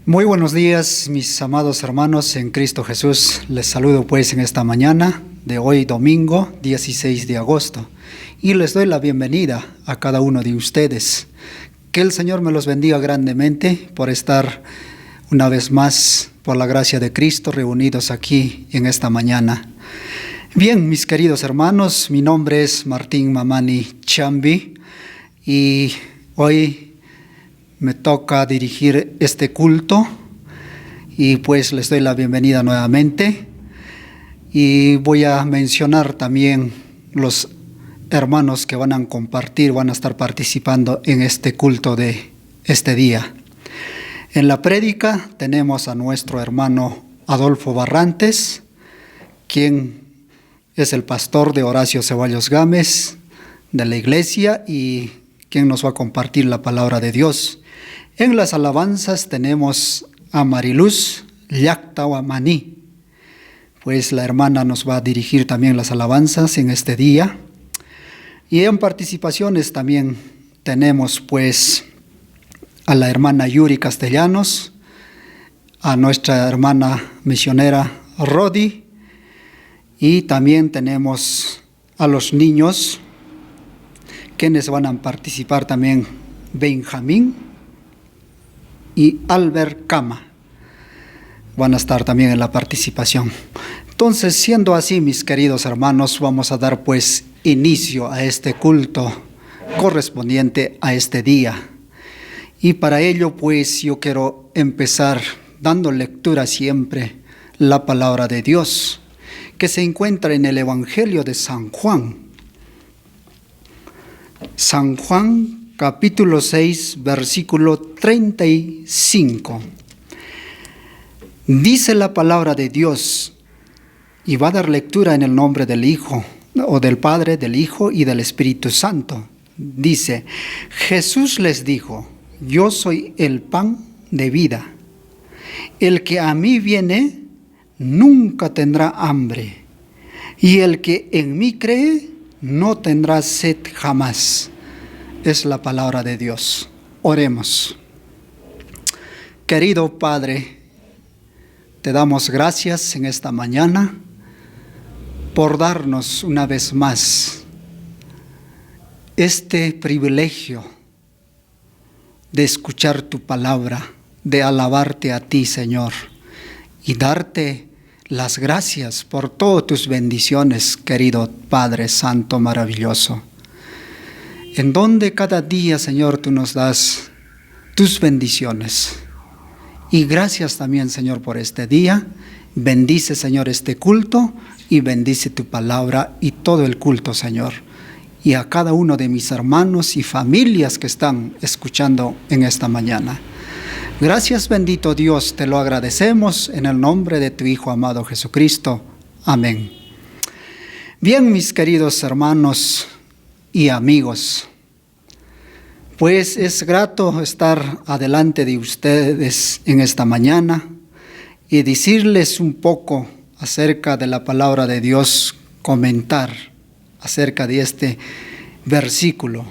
Muy buenos días, mis amados hermanos en Cristo Jesús. Les saludo pues en esta mañana de hoy, domingo 16 de agosto, y les doy la bienvenida a cada uno de ustedes. Que el Señor me los bendiga grandemente por estar una vez más, por la gracia de Cristo, reunidos aquí en esta mañana. Bien, mis queridos hermanos, mi nombre es Martín Mamani Chambi y hoy me toca dirigir este culto y pues les doy la bienvenida nuevamente. Y voy a mencionar también los hermanos que van a compartir, van a estar participando en este culto de este día. En la prédica tenemos a nuestro hermano Adolfo Barrantes, quien es el pastor de Horacio Ceballos Gámez de la iglesia y quien nos va a compartir la palabra de Dios. En las alabanzas tenemos a Mariluz Llactawamaní, pues la hermana nos va a dirigir también las alabanzas en este día. Y en participaciones también tenemos pues a la hermana Yuri Castellanos, a nuestra hermana misionera Rodi, y también tenemos a los niños, quienes van a participar también Benjamín y Albert Cama. Van a estar también en la participación. Entonces, siendo así, mis queridos hermanos, vamos a dar pues inicio a este culto correspondiente a este día. Y para ello pues yo quiero empezar dando lectura siempre la palabra de Dios, que se encuentra en el Evangelio de San Juan. San Juan capítulo 6, versículo 35. Dice la palabra de Dios, y va a dar lectura en el nombre del Hijo, o del Padre, del Hijo y del Espíritu Santo. Dice, Jesús les dijo, yo soy el pan de vida. El que a mí viene, nunca tendrá hambre, y el que en mí cree, no tendrá sed jamás. Es la palabra de Dios. Oremos. Querido Padre, te damos gracias en esta mañana por darnos una vez más este privilegio de escuchar tu palabra, de alabarte a ti, Señor, y darte las gracias por todas tus bendiciones, querido Padre Santo maravilloso, en donde cada día, Señor, tú nos das tus bendiciones. Y gracias también, Señor, por este día. Bendice, Señor, este culto y bendice tu palabra y todo el culto, Señor. Y a cada uno de mis hermanos y familias que están escuchando en esta mañana. Gracias, bendito Dios, te lo agradecemos en el nombre de tu Hijo amado Jesucristo. Amén. Bien, mis queridos hermanos y amigos, pues es grato estar adelante de ustedes en esta mañana y decirles un poco acerca de la palabra de Dios, comentar acerca de este versículo.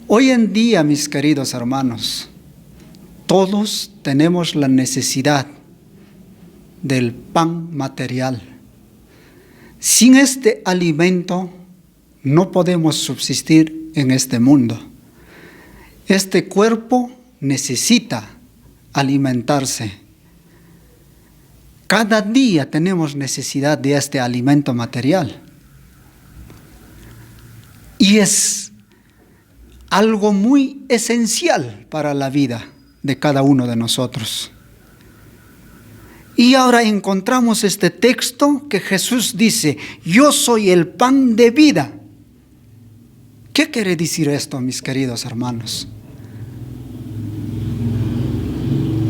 Hoy en día, mis queridos hermanos, todos tenemos la necesidad del pan material. Sin este alimento no podemos subsistir en este mundo. Este cuerpo necesita alimentarse. Cada día tenemos necesidad de este alimento material. Y es algo muy esencial para la vida de cada uno de nosotros. Y ahora encontramos este texto que Jesús dice, yo soy el pan de vida. ¿Qué quiere decir esto, mis queridos hermanos?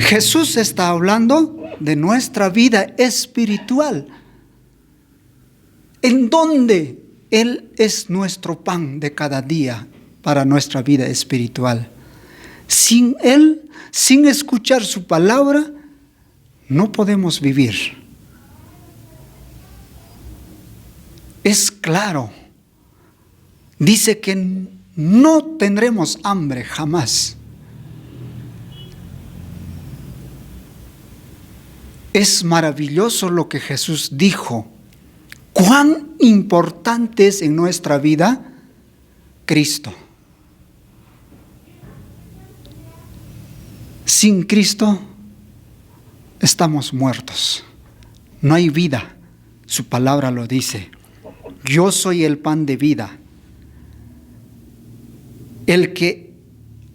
Jesús está hablando de nuestra vida espiritual, en donde Él es nuestro pan de cada día para nuestra vida espiritual. Sin Él, sin escuchar su palabra, no podemos vivir. Es claro. Dice que no tendremos hambre jamás. Es maravilloso lo que Jesús dijo. ¿Cuán importante es en nuestra vida Cristo? Sin Cristo estamos muertos. No hay vida. Su palabra lo dice. Yo soy el pan de vida. El que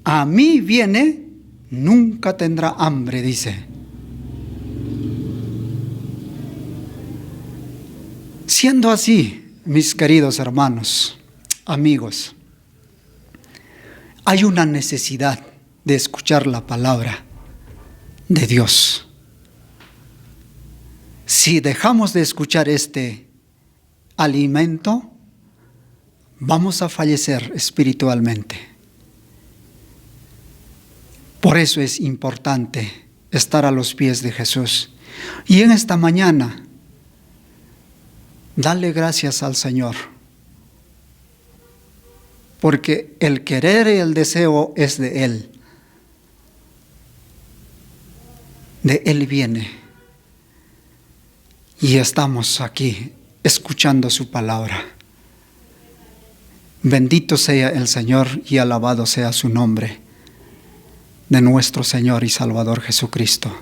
a mí viene nunca tendrá hambre, dice. Siendo así, mis queridos hermanos, amigos, hay una necesidad de escuchar la palabra de Dios. Si dejamos de escuchar este alimento, vamos a fallecer espiritualmente. Por eso es importante estar a los pies de Jesús. Y en esta mañana, dale gracias al Señor, porque el querer y el deseo es de Él. De Él viene. Y estamos aquí escuchando su palabra. Bendito sea el Señor y alabado sea su nombre, de nuestro Señor y Salvador Jesucristo.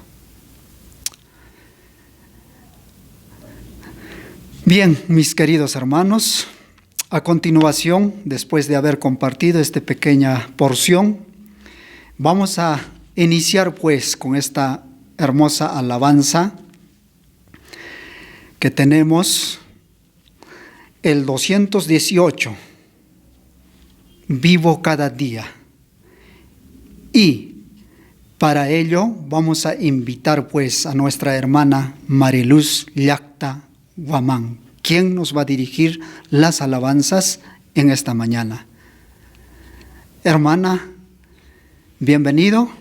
Bien, mis queridos hermanos, a continuación, después de haber compartido esta pequeña porción, vamos a iniciar pues con esta hermosa alabanza que tenemos, el 218, Vivo cada día. Y para ello vamos a invitar pues a nuestra hermana Mariluz Llacta Guamán, quien nos va a dirigir las alabanzas en esta mañana. Hermana, bienvenido.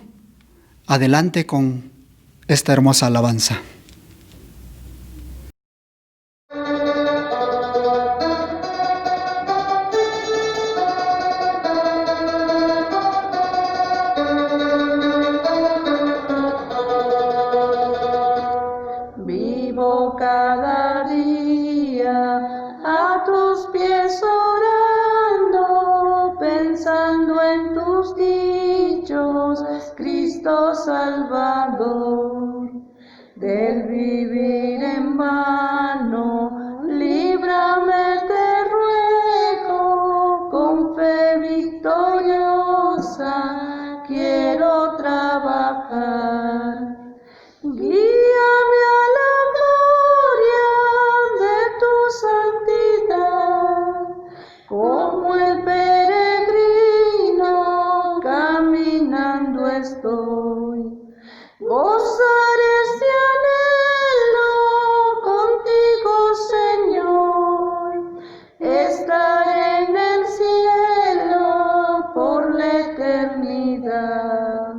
Adelante con esta hermosa alabanza. Vivo cada día a tus pies orando, pensando en tus dichos, Cristo Salvador. Del vivir en vano, líbrame te ruego, con fe victoriosa quiero trabajar. Guíame a la gloria de tu santidad, como el peregrino caminando estoy. Gozaré este anhelo contigo, Señor, estaré en el cielo por la eternidad.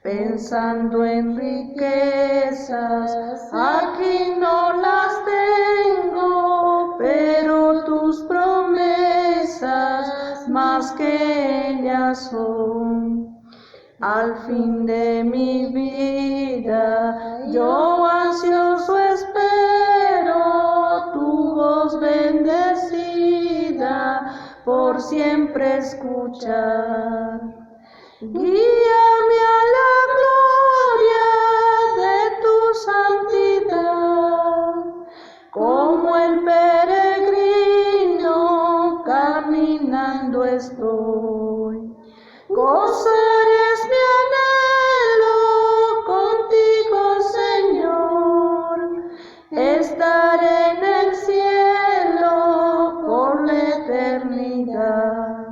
Pensando en riquezas, aquí no las tengo, pero tus promesas más que ellas son. Al fin de mi vida, yo ansioso espero tu voz bendecida, por siempre escuchar. Guíame a la gloria de tu santidad, como el peregrino caminando estoy. Gozaré mi anhelo contigo, Señor, estaré en el cielo por la eternidad.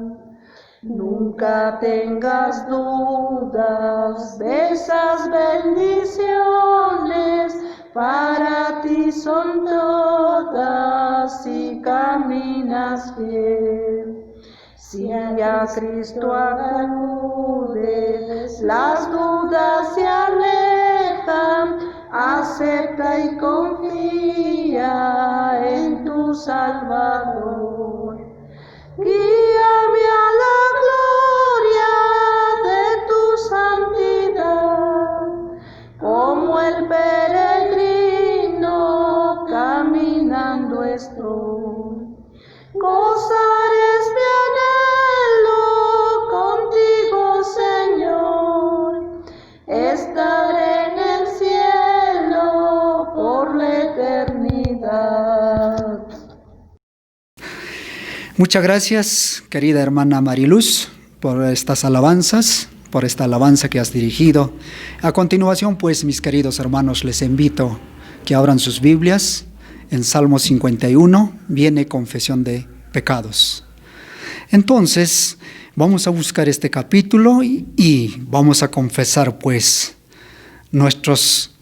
Nunca tengas dudas de esas bendiciones, para ti son todas si caminas fiel. Si a Cristo acudes, las dudas se alejan, acepta y confía en tu Salvador. Guíame a la gloria de tu santidad, como el peregrino Muchas gracias, querida hermana Mariluz, por estas alabanzas, por esta alabanza que has dirigido. A continuación, pues, mis queridos hermanos, les invito que abran sus Biblias. En Salmo 51 viene confesión de pecados. Entonces, vamos a buscar este capítulo y vamos a confesar, pues, nuestros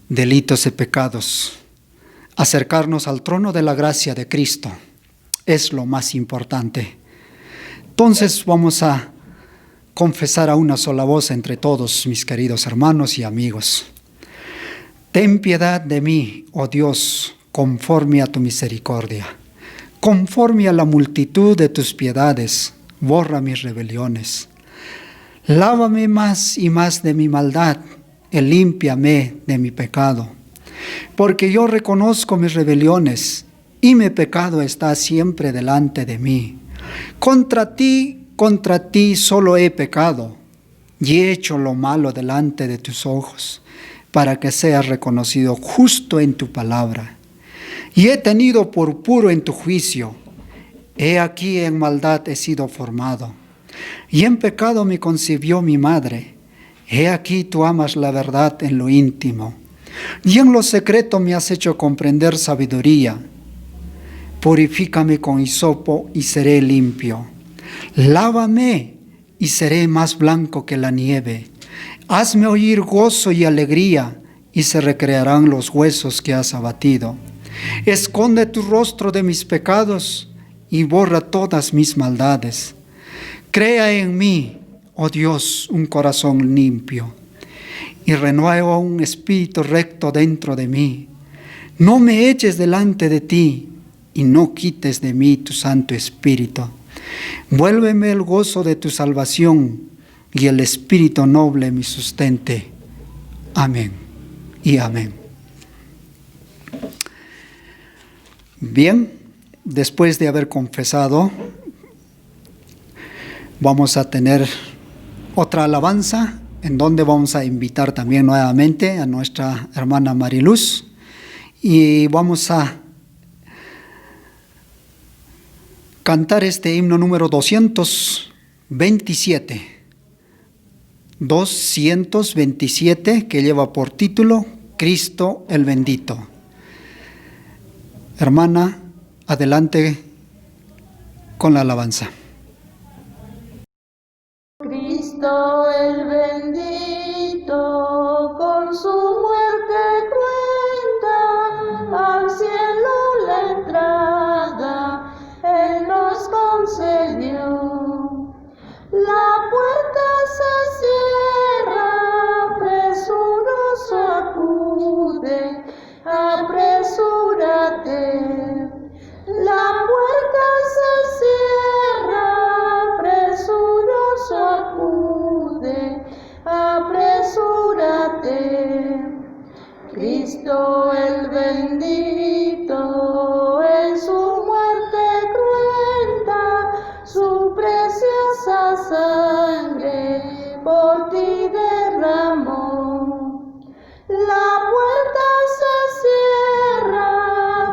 delitos y pecados. Acercarnos al trono de la gracia de Cristo es lo más importante. Entonces vamos a confesar a una sola voz entre todos, mis queridos hermanos y amigos. Ten piedad de mí, oh Dios, conforme a tu misericordia. Conforme a la multitud de tus piedades, borra mis rebeliones. Lávame más y más de mi maldad, y límpiame de mi pecado. Porque yo reconozco mis rebeliones, y mi pecado está siempre delante de mí. Contra ti solo he pecado, y he hecho lo malo delante de tus ojos, para que seas reconocido justo en tu palabra. Y he tenido por puro en tu juicio. He aquí en maldad he sido formado, y en pecado me concibió mi madre. He aquí tú amas la verdad en lo íntimo, y en lo secreto me has hecho comprender sabiduría. Purifícame con hisopo y seré limpio. Lávame y seré más blanco que la nieve. Hazme oír gozo y alegría, y se recrearán los huesos que has abatido. Esconde tu rostro de mis pecados y borra todas mis maldades. Crea en mí, oh Dios, un corazón limpio, y renueva un espíritu recto dentro de mí. No me eches delante de ti, y no quites de mí tu Santo Espíritu. Vuélveme el gozo de tu salvación, y el espíritu noble me sustente. Amén y amén. Bien, después de haber confesado, vamos a tener otra alabanza, en donde vamos a invitar también nuevamente a nuestra hermana Mariluz, y vamos a cantar este himno número 227. 227, que lleva por título Cristo el bendito. Hermana, adelante con la alabanza. Cristo el bendito, con su muerte cruenta, al cielo la entrada Él nos concedió. La puerta se cierra, presuroso acude, apresúrate. La puerta se cierra, presuroso acude, apresúrate. Cristo el bendito, en su muerte cruenta, su preciosa sangre por ti derramó. La puerta se cierra,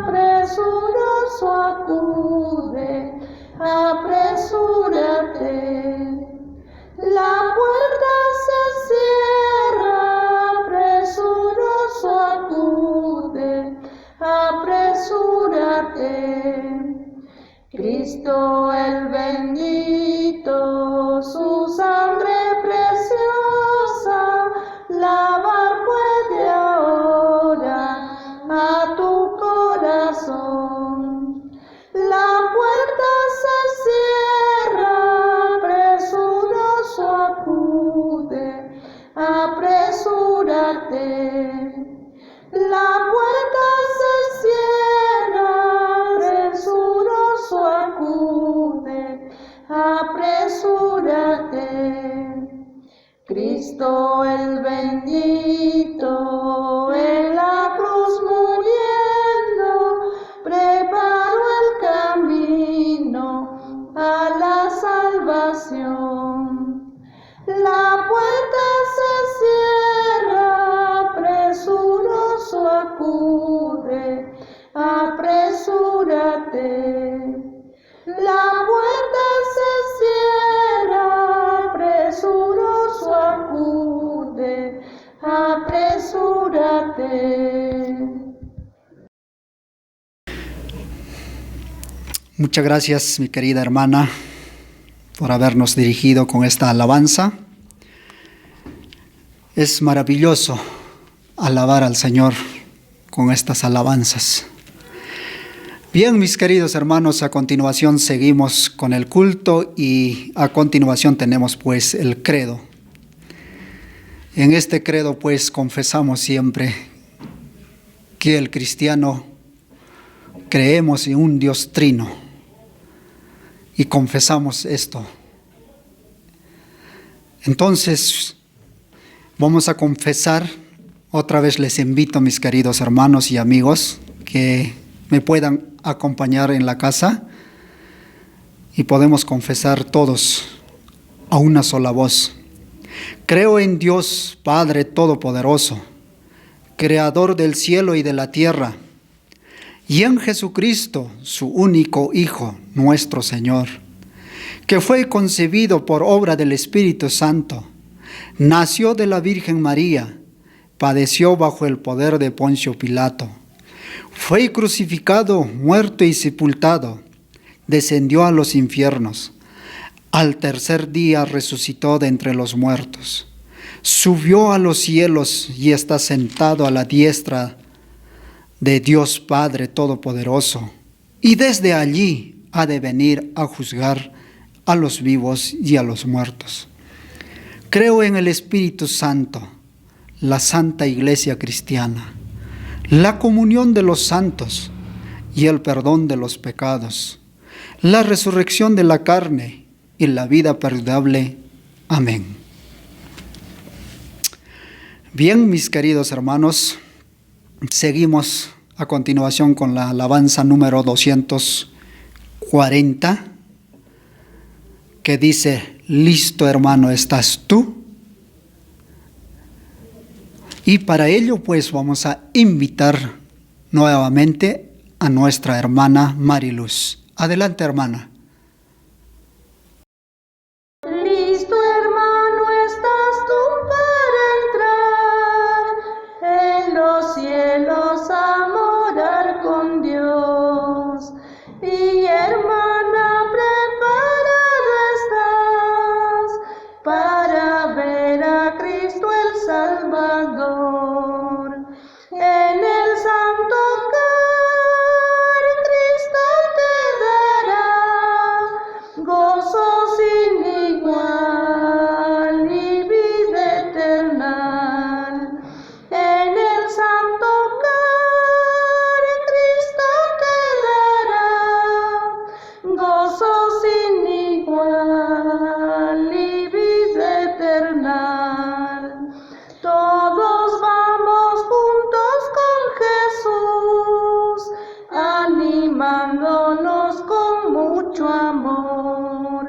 presuroso acude, apresúrate. La puerta se cierra, presuroso acude, apresúrate. Cristo el bendito, su sangre preciosa, lavar puede ahora a tu corazón. La puerta se cierra, presuroso acude, apresúrate. La puerta se cierra, presuroso acude, apresúrate. Cristo el bendito, en la cruz muriendo, preparó el camino a la salvación. La puerta se cierra, presuroso acude, apresúrate. La Muchas gracias, mi querida hermana, por habernos dirigido con esta alabanza. Es maravilloso alabar al Señor con estas alabanzas. Bien, mis queridos hermanos, a continuación seguimos con el culto y a continuación tenemos pues el credo. En este credo pues confesamos siempre que el cristiano creemos en un Dios trino y confesamos esto. Entonces vamos a confesar. Otra vez les invito, mis queridos hermanos y amigos, que me puedan acompañar en la casa y podemos confesar todos a una sola voz. Creo en Dios Padre Todopoderoso, Creador del cielo y de la tierra, y en Jesucristo, su único Hijo, nuestro Señor, que fue concebido por obra del Espíritu Santo, nació de la Virgen María, padeció bajo el poder de Poncio Pilato, fue crucificado, muerto y sepultado, descendió a los infiernos, al tercer día resucitó de entre los muertos, subió a los cielos y está sentado a la diestra de Dios Padre Todopoderoso, y desde allí ha de venir a juzgar a los vivos y a los muertos. Creo en el Espíritu Santo, la Santa Iglesia Cristiana, la comunión de los santos y el perdón de los pecados, la resurrección de la carne y la vida perdurable. Amén. Bien, mis queridos hermanos, seguimos a continuación con la alabanza número 240, que dice: ¿listo, hermano, estás tú? Y para ello pues vamos a invitar nuevamente a nuestra hermana Mariluz. Adelante, hermana. Listo, hermano, estás tú para entrar en los cielos a morar con Dios. Y hermana, preparada estás para ver a Cristo el Salvador. En el santo hogar Cristo te dará gozo sin igual y vida eterna. En el santo hogar Cristo te dará gozo sin igual y vida eterna. Todos vamos juntos con Jesús, animándonos con mucho amor.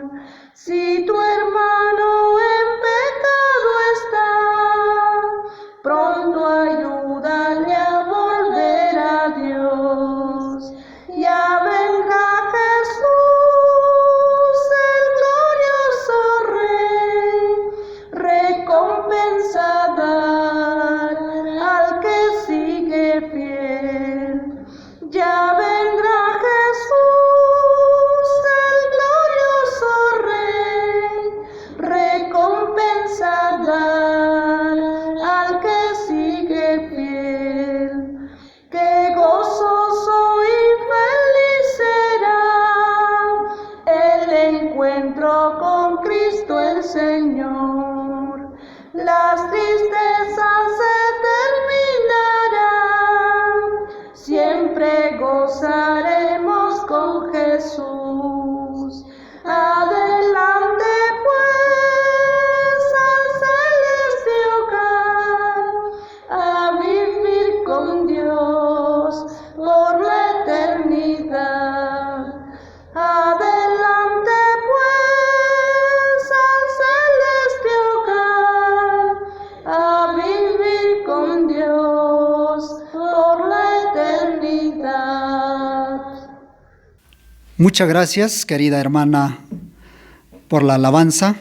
Si tu hermano en pecado está, pronto ayúdale a volver a Dios. Ya vendrá Jesús, el glorioso Rey, recompensa dar al que sigue fiel. Ya vendrá Jesús, el glorioso Rey, recompensa dar al que sigue fiel. Qué gozoso y feliz será el encuentro con Cristo el Señor. Las tristezas se terminarán, siempre gozaremos con Jesús. Adelante pues al celeste hogar, a vivir con Dios por la eternidad. Adelante pues al celeste hogar, a vivir con Dios por la eternidad. Muchas gracias, querida hermana, por la alabanza.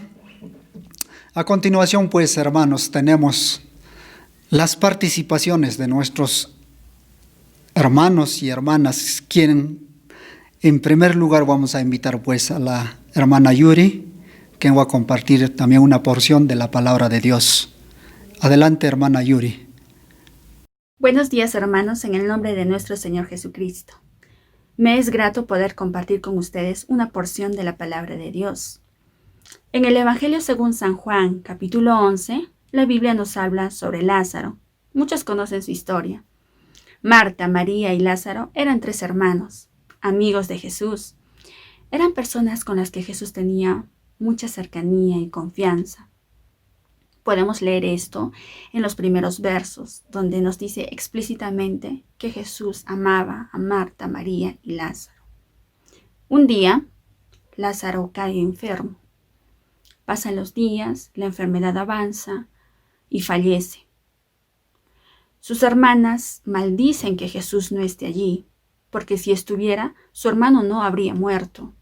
A continuación, pues, hermanos, tenemos las participaciones de nuestros hermanos y hermanas, quien En primer lugar vamos a invitar pues a la hermana Yuri, que va a compartir también una porción de la palabra de Dios. Adelante, hermana Yuri. Buenos días, hermanos, en el nombre de nuestro Señor Jesucristo. Me es grato poder compartir con ustedes una porción de la palabra de Dios. En el Evangelio según San Juan, capítulo 11, la Biblia nos habla sobre Lázaro. Muchos conocen su historia. Marta, María y Lázaro eran 3 hermanos, amigos de Jesús. Eran personas con las que Jesús tenía mucha cercanía y confianza. Podemos leer esto en los primeros versos, donde nos dice explícitamente que Jesús amaba a Marta, María y Lázaro. Un día, Lázaro cae enfermo. Pasan los días, la enfermedad avanza y fallece. Sus hermanas maldicen que Jesús no esté allí, porque si estuviera, su hermano no habría muerto.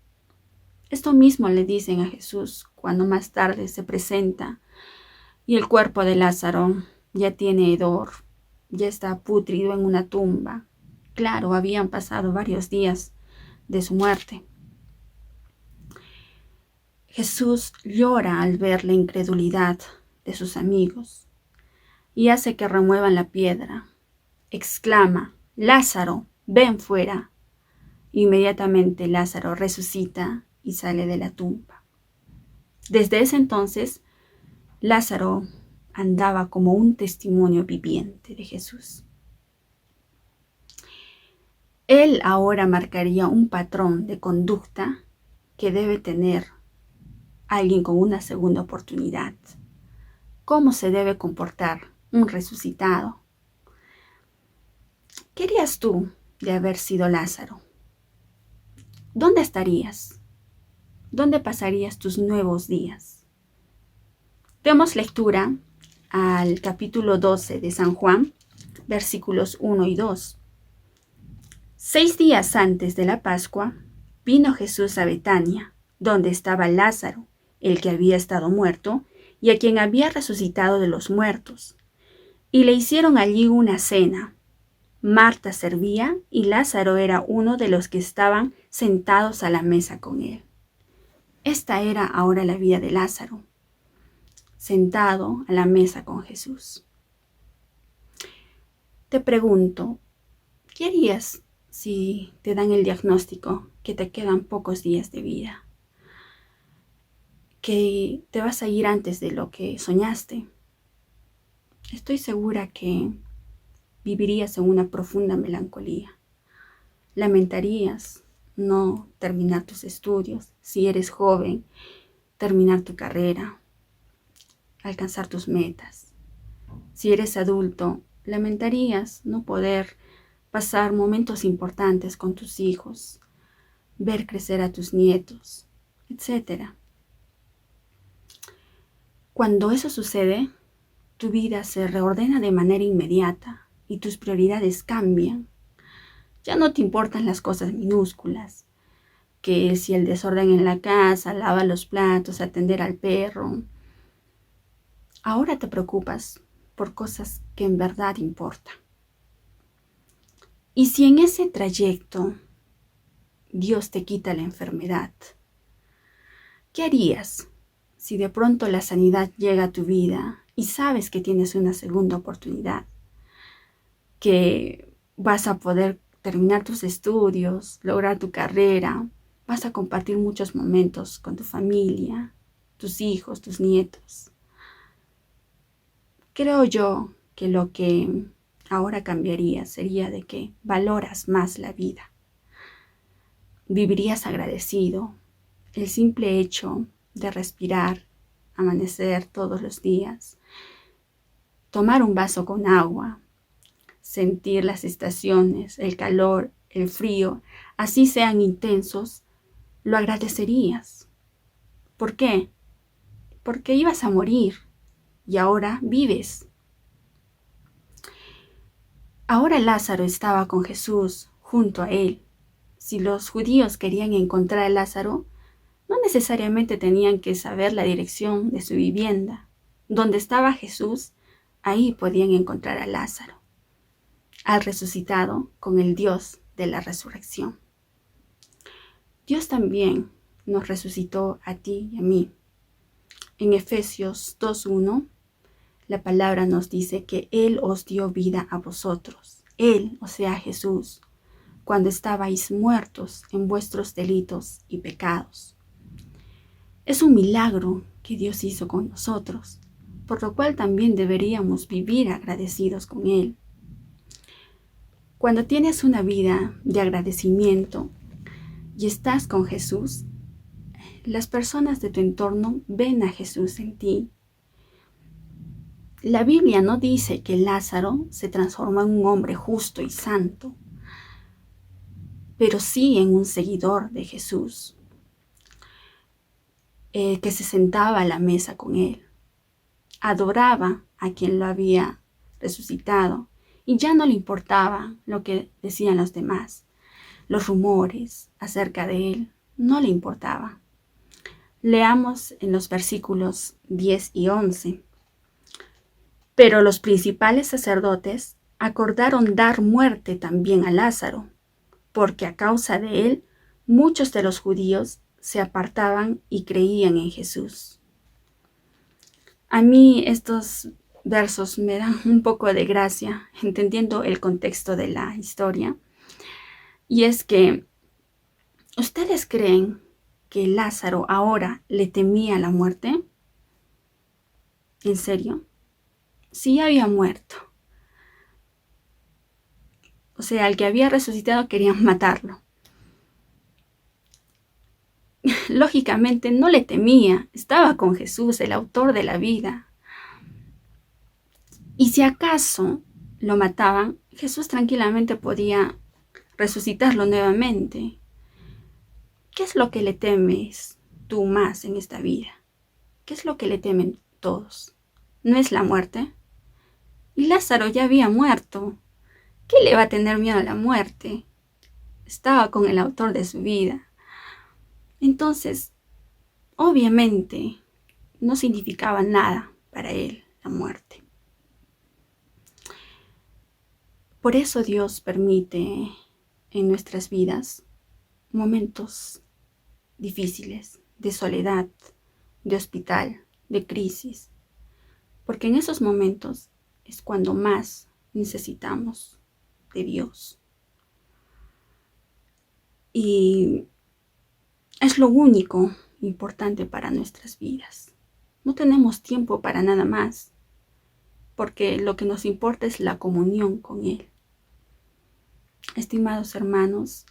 Esto mismo le dicen a Jesús cuando más tarde se presenta y el cuerpo de Lázaro ya tiene hedor, ya está pútrido en una tumba. Claro, habían pasado varios días de su muerte. Jesús llora al ver la incredulidad de sus amigos y hace que remuevan la piedra. Exclama: «Lázaro, ven fuera». Inmediatamente Lázaro resucita y sale de la tumba. Desde ese entonces, Lázaro andaba como un testimonio viviente de Jesús. Él ahora marcaría un patrón de conducta que debe tener alguien con una segunda oportunidad. ¿Cómo se debe comportar un resucitado? ¿Qué harías tú de haber sido Lázaro? ¿Dónde estarías? ¿Dónde pasarías tus nuevos días? Demos lectura al capítulo 12 de San Juan, versículos 1 y 2. 6 días antes de la Pascua, vino Jesús a Betania, donde estaba Lázaro, el que había estado muerto, y a quien había resucitado de los muertos. Y le hicieron allí una cena. Marta servía y Lázaro era uno de los que estaban sentados a la mesa con él. Esta era ahora la vida de Lázaro, sentado a la mesa con Jesús. Te pregunto, ¿qué harías si te dan el diagnóstico que te quedan pocos días de vida? Que te vas a ir antes de lo que soñaste. Estoy segura que vivirías en una profunda melancolía. Lamentarías no terminar tus estudios, si eres joven, terminar tu carrera, alcanzar tus metas. Si eres adulto, lamentarías no poder pasar momentos importantes con tus hijos, ver crecer a tus nietos, etc. Cuando eso sucede, tu vida se reordena de manera inmediata y tus prioridades cambian. Ya no te importan las cosas minúsculas, que si el desorden en la casa, lavar los platos, atender al perro. Ahora te preocupas por cosas que en verdad importan. Y si en ese trayecto Dios te quita la enfermedad, ¿qué harías si de pronto la sanidad llega a tu vida y sabes que tienes una segunda oportunidad? Que vas a poder terminar tus estudios, lograr tu carrera, vas a compartir muchos momentos con tu familia, tus hijos, tus nietos. Creo yo que lo que ahora cambiaría sería de que valoras más la vida. Vivirías agradecido. El simple hecho de respirar, amanecer todos los días, tomar un vaso con agua, sentir las estaciones, el calor, el frío, así sean intensos, lo agradecerías. ¿Por qué? Porque ibas a morir y ahora vives. Ahora Lázaro estaba con Jesús junto a él. Si los judíos querían encontrar a Lázaro, no necesariamente tenían que saber la dirección de su vivienda. Donde estaba Jesús, ahí podían encontrar a Lázaro, al resucitado con el Dios de la resurrección. Dios también nos resucitó a ti y a mí. En Efesios 2:1, la palabra nos dice que Él os dio vida a vosotros. Él, o sea Jesús, cuando estabais muertos en vuestros delitos y pecados. Es un milagro que Dios hizo con nosotros, por lo cual también deberíamos vivir agradecidos con Él. Cuando tienes una vida de agradecimiento y estás con Jesús, las personas de tu entorno ven a Jesús en ti. La Biblia no dice que Lázaro se transformó en un hombre justo y santo, pero sí en un seguidor de Jesús, que se sentaba a la mesa con él, adoraba a quien lo había resucitado y ya no le importaba lo que decían los demás. Los rumores acerca de él no le importaba. Leamos en los versículos 10 y 11. Pero los principales sacerdotes acordaron dar muerte también a Lázaro, porque a causa de él muchos de los judíos se apartaban y creían en Jesús. A mí estos versos me dan un poco de gracia, entendiendo el contexto de la historia. Y es que, ¿ustedes creen que Lázaro ahora le temía la muerte? ¿En serio? Sí, había muerto. O sea, al que había resucitado querían matarlo. Lógicamente no le temía, estaba con Jesús, el autor de la vida. Y si acaso lo mataban, Jesús tranquilamente podía resucitarlo nuevamente. ¿Qué es lo que le temes tú más en esta vida? ¿Qué es lo que le temen todos? ¿No es la muerte? Y Lázaro ya había muerto. ¿Qué le va a tener miedo a la muerte? Estaba con el autor de su vida. Entonces, obviamente, no significaba nada para él la muerte. Por eso Dios permite en nuestras vidas momentos difíciles, de soledad, de hospital, de crisis. Porque en esos momentos es cuando más necesitamos de Dios. Y es lo único importante para nuestras vidas. No tenemos tiempo para nada más, porque lo que nos importa es la comunión con Él. Estimados hermanos,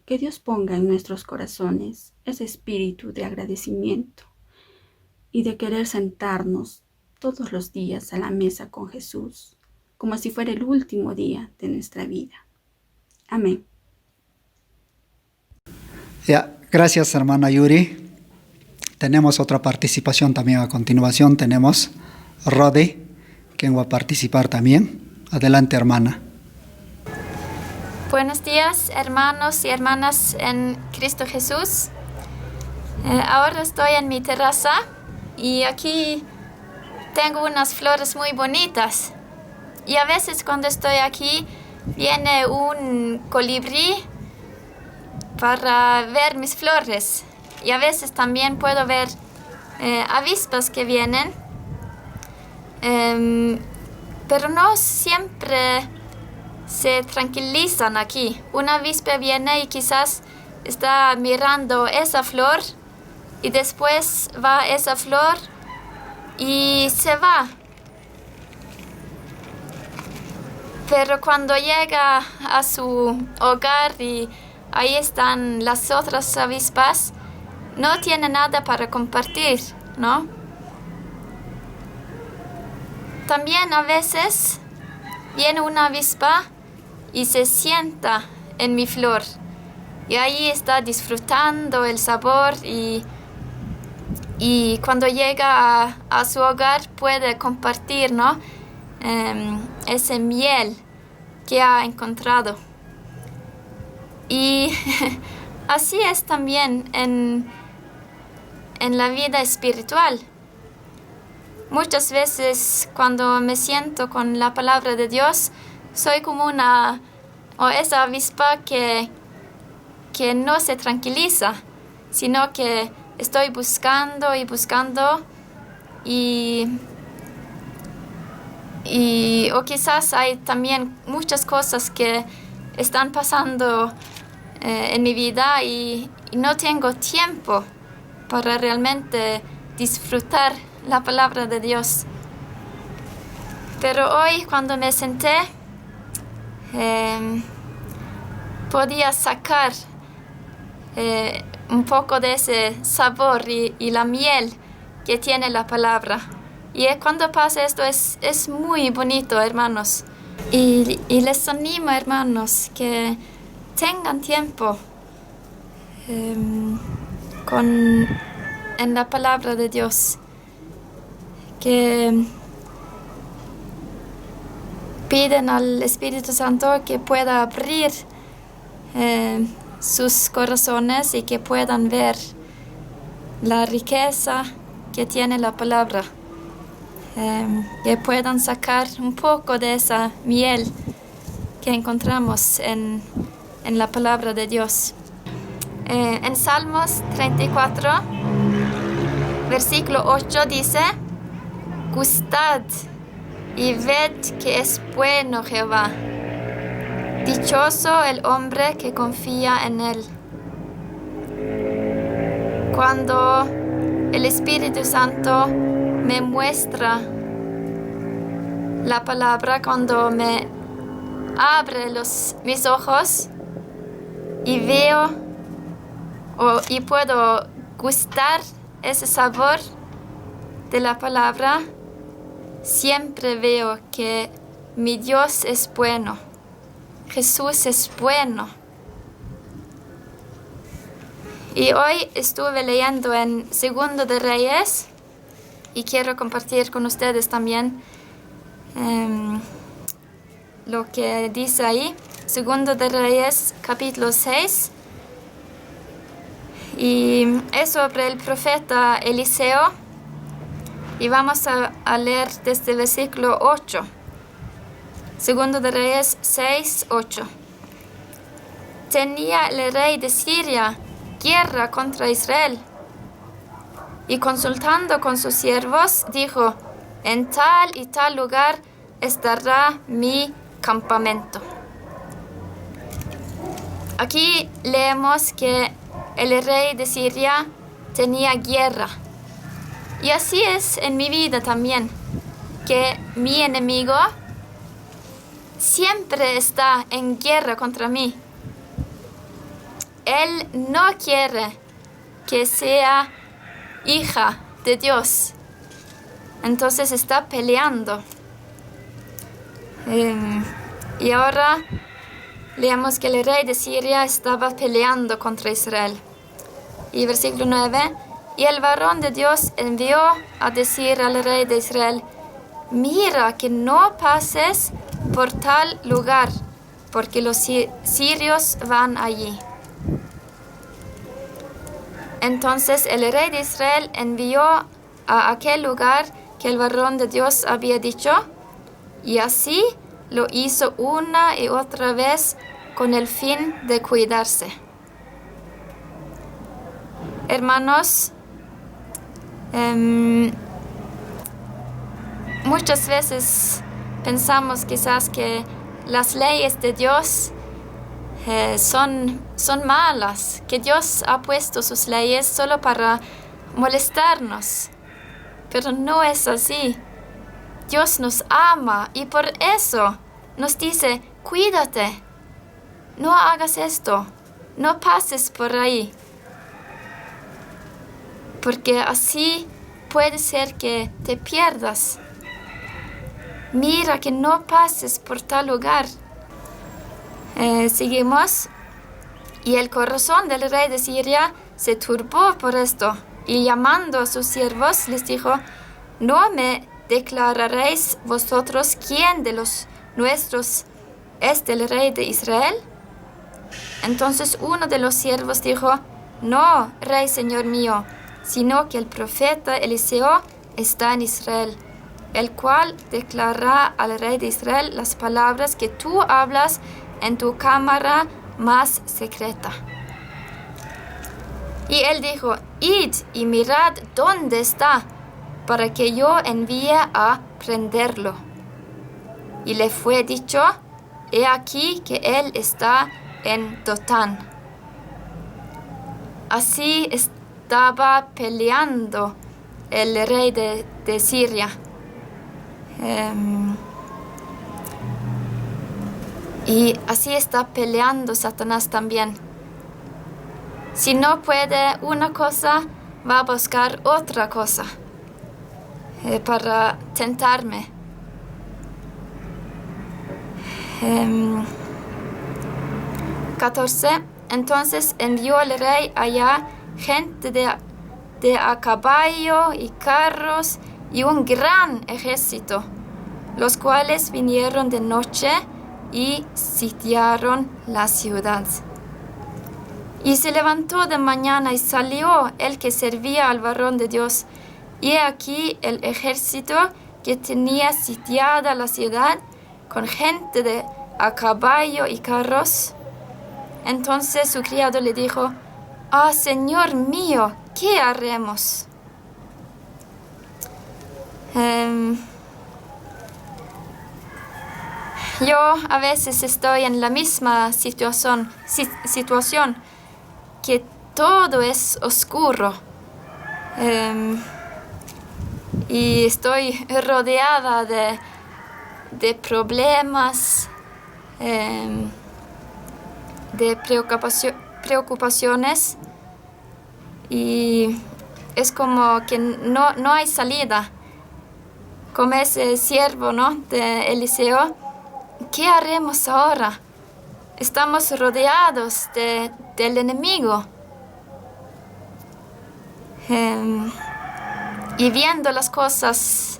que Dios ponga en nuestros corazones ese espíritu de agradecimiento y de querer sentarnos todos los días a la mesa con Jesús, como si fuera el último día de nuestra vida. Amén. Gracias, hermana Yuri. Tenemos otra participación también a continuación. Tenemos Rodi, quien va a participar también. Adelante, hermana. Buenos días, hermanos y hermanas en Cristo Jesús. Ahora estoy en mi terraza y aquí tengo unas flores muy bonitas. Y a veces cuando estoy aquí viene un colibrí para ver mis flores. Y a veces también puedo ver avispas que vienen. Pero no siempre se tranquilizan aquí. Una avispa viene y quizás está mirando esa flor y después va esa flor y se va. Pero cuando llega a su hogar y ahí están las otras avispas, no tiene nada para compartir, ¿no? También a veces viene una avispa y se sienta en mi flor. Y ahí está disfrutando el sabor y cuando llega a su hogar puede compartir, ¿no? Ese miel que ha encontrado. Y así es también en la vida espiritual. Muchas veces cuando me siento con la palabra de Dios, soy como esa avispa que que no se tranquiliza, sino que estoy buscando y buscando o quizás hay también muchas cosas que están pasando en mi vida y no tengo tiempo para realmente disfrutar la palabra de Dios. Pero hoy cuando me senté, podía sacar un poco de ese sabor y la miel que tiene la palabra. Y cuando pasa esto es muy bonito, hermanos. Y les animo, hermanos, que tengan tiempo en la palabra de Dios. Que piden al Espíritu Santo que pueda abrir sus corazones y que puedan ver la riqueza que tiene la palabra. Que puedan sacar un poco de esa miel que encontramos en la palabra de Dios. En Salmos 34, versículo 8 dice: Gustad y ved que es bueno Jehová. Dichoso el hombre que confía en él. Cuando el Espíritu Santo me muestra la palabra, cuando me abre mis ojos y veo y puedo gustar ese sabor de la palabra, siempre veo que mi Dios es bueno, Jesús es bueno. Y hoy estuve leyendo en Segundo de Reyes y quiero compartir con ustedes también lo que dice ahí. Segundo de Reyes, capítulo 6. Y es sobre el profeta Eliseo. Y vamos a leer desde el versículo 8. Segundo de Reyes 6, 8. Tenía el rey de Siria guerra contra Israel. Y consultando con sus siervos, dijo: en tal y tal lugar estará mi campamento. Aquí leemos que el rey de Siria tenía guerra. Y así es en mi vida también, que mi enemigo siempre está en guerra contra mí. Él no quiere que sea hija de Dios. Entonces está peleando. Y ahora leemos que el rey de Siria estaba peleando contra Israel. Y versículo 9. Y el varón de Dios envió a decir al rey de Israel: mira que no pases por tal lugar, porque los sirios van allí. Entonces el rey de Israel envió a aquel lugar que el varón de Dios había dicho, y así lo hizo una y otra vez con el fin de cuidarse. Hermanos, muchas veces pensamos quizás que las leyes de Dios son malas, que Dios ha puesto sus leyes solo para molestarnos. Pero no es así. Dios nos ama y por eso nos dice: cuídate, no hagas esto, no pases por ahí. Porque así puede ser que te pierdas. Mira que no pases por tal lugar. Seguimos. Y el corazón del rey de Siria se turbó por esto. Y llamando a sus siervos les dijo: ¿no me declararéis vosotros quién de los nuestros es del rey de Israel? Entonces uno de los siervos dijo: no, rey señor mío, sino que el profeta Eliseo está en Israel, el cual declarará al rey de Israel las palabras que tú hablas en tu cámara más secreta. Y él dijo, id y mirad dónde está, para que yo envíe a prenderlo. Y le fue dicho, he aquí que él está en Dotán. Así estaba peleando el rey de Siria. Y así está peleando Satanás también. Si no puede una cosa, va a buscar otra cosa para tentarme. 14. Entonces envió el rey allá gente de a caballo y carros y un gran ejército, los cuales vinieron de noche y sitiaron la ciudad. Y se levantó de mañana y salió el que servía al varón de Dios. Y he aquí el ejército que tenía sitiada la ciudad con gente de a caballo y carros. Entonces su criado le dijo, «Ah, Señor mío, ¿qué haremos?» Yo a veces estoy en la misma situación que todo es oscuro y estoy rodeada de problemas, de preocupaciones y es como que no hay salida. Como ese siervo, ¿no?, de Eliseo, ¿qué haremos ahora? Estamos rodeados del enemigo. Y viendo las cosas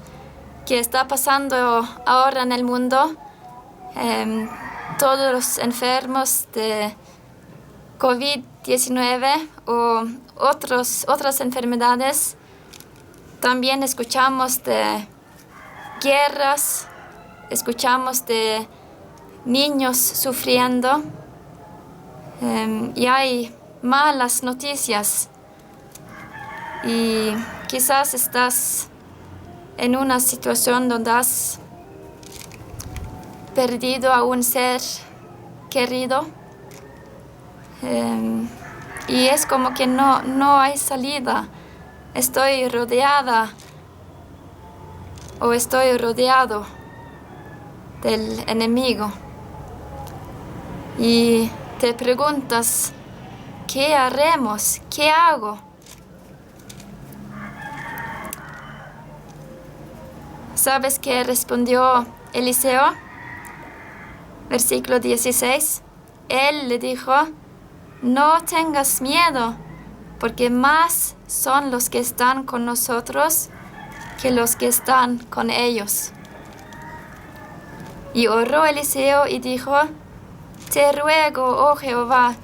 que está pasando ahora en el mundo, todos los enfermos de COVID-19 o otras enfermedades, también escuchamos de guerras, escuchamos de niños sufriendo y hay malas noticias y quizás estás en una situación donde has perdido a un ser querido y es como que no hay salida. Estoy rodeada o estoy rodeado del enemigo y te preguntas, ¿qué haremos? ¿Qué hago? ¿Sabes qué respondió Eliseo? Versículo 16. Él le dijo, no tengas miedo, porque más son los que están con nosotros que los que están con ellos. Y oró Eliseo y dijo, te ruego, oh Jehová,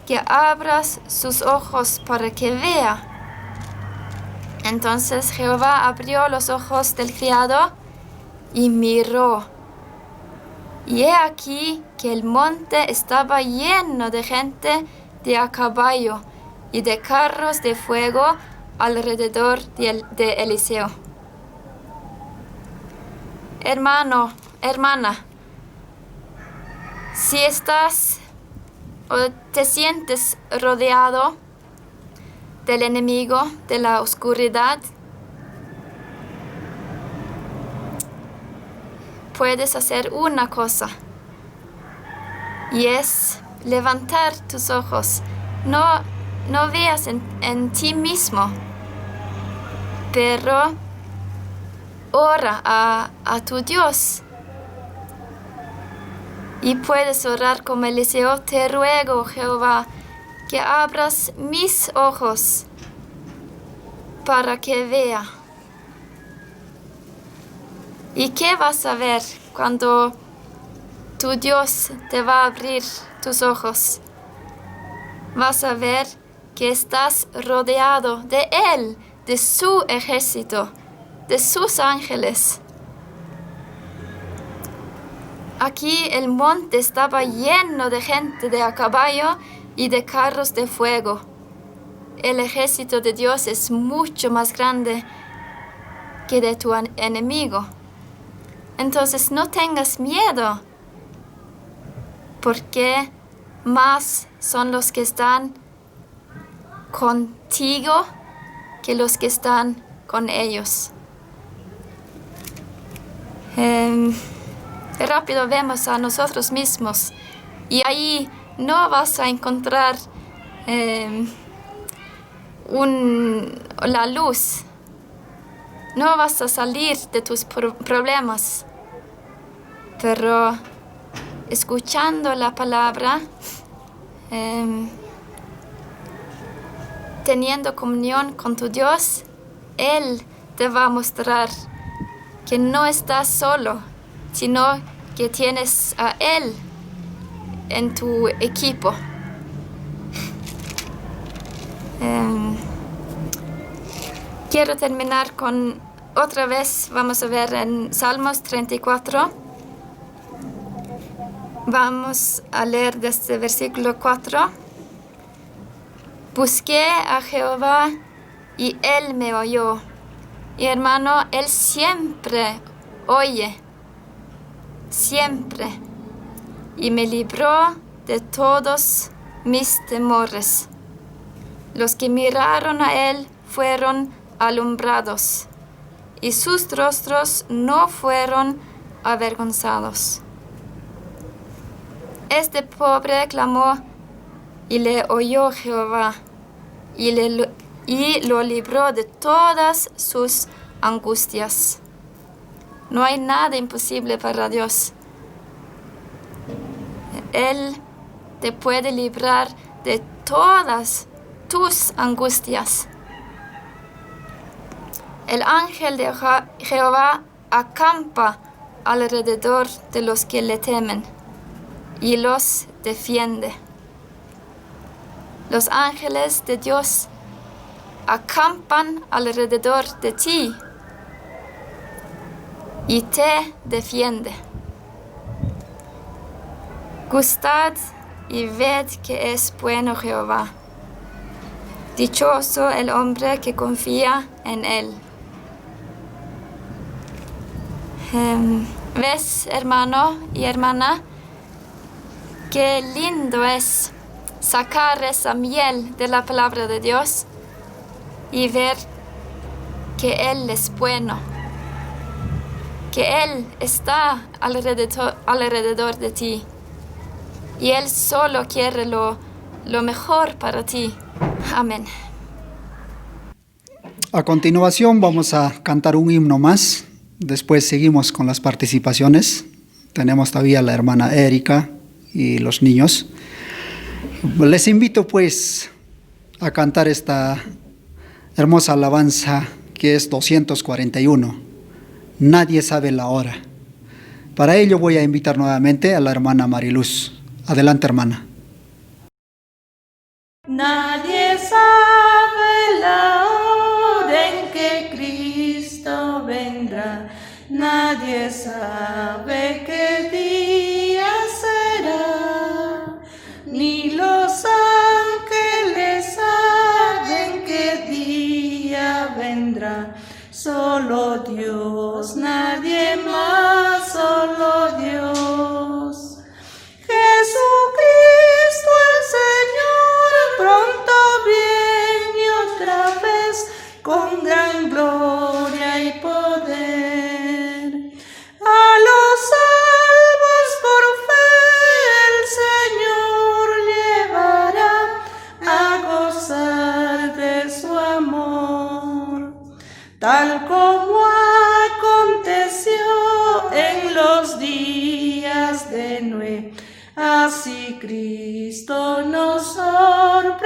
que abras sus ojos para que vea. Entonces Jehová abrió los ojos del criado y miró. Y he aquí que el monte estaba lleno de gente de a caballo y de carros de fuego alrededor de Eliseo. Hermano, hermana, si estás o te sientes rodeado del enemigo, de la oscuridad, puedes hacer una cosa y es levantar tus ojos. No veas en ti mismo, pero ora a tu Dios. Y puedes orar como Eliseo, te ruego, Jehová, que abras mis ojos para que vea. ¿Y qué vas a ver cuando tu Dios te va a abrir tus ojos? Vas a ver que estás rodeado de Él, de su ejército, de sus ángeles. Aquí el monte estaba lleno de gente de a caballo y de carros de fuego. el ejército de Dios es mucho más grande que de tu enemigo. Entonces no tengas miedo, porque más son los que están contigo que los que están con ellos. Rápido vemos a nosotros mismos y ahí no vas a encontrar la luz. No vas a salir de tus problemas, pero escuchando la palabra, teniendo comunión con tu Dios, Él te va a mostrar que no estás solo, sino que tienes a Él en tu equipo. Quiero terminar con otra vez, vamos a ver en Salmos 34. Vamos a leer desde versículo 4. Busqué a Jehová y Él me oyó. Y hermano, Él siempre oye, siempre. Y me libró de todos mis temores. Los que miraron a Él fueron alumbrados, y sus rostros no fueron avergonzados. Este pobre clamó, y le oyó Jehová, y lo libró de todas sus angustias. No hay nada imposible para Dios. Él te puede librar de todas tus angustias. El ángel de Jehová acampa alrededor de los que le temen y los defiende. Los ángeles de Dios acampan alrededor de ti y te defiende. Gustad y ved que es bueno Jehová. Dichoso el hombre que confía en Él. ¿Ves, hermano y hermana? Qué lindo es sacar esa miel de la palabra de Dios y ver que Él es bueno, que Él está alrededor de ti y Él solo quiere lo mejor para ti. Amén. A continuación vamos a cantar un himno más. Después seguimos con las participaciones. Tenemos todavía a la hermana Erika y los niños. Les invito pues a cantar esta hermosa alabanza que es 241. Nadie sabe la hora. Para ello voy a invitar nuevamente a la hermana Mariluz. Adelante, hermana. Nadie sabe la hora en que Cristo vendrá. Nadie sabe qué día será. Ni los ángeles saben qué día vendrá. Solo Dios, nadie más, solo Dios. Jesucristo el Señor pronto viene otra vez con gran gloria y poder. A los salvos por fe el Señor llevará a gozar de su amor, tal como aconteció en los días de Noé. Así Cristo nos sorprenderá.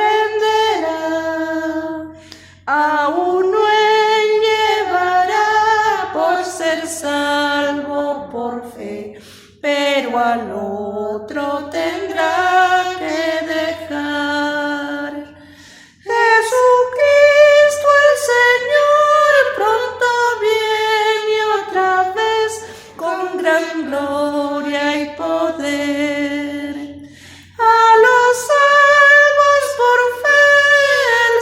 A uno Él llevará por ser salvo por fe, pero al otro tendrá que dejar. Jesucristo el Señor pronto viene otra vez con gran gloria y poder. A los salvos por fe el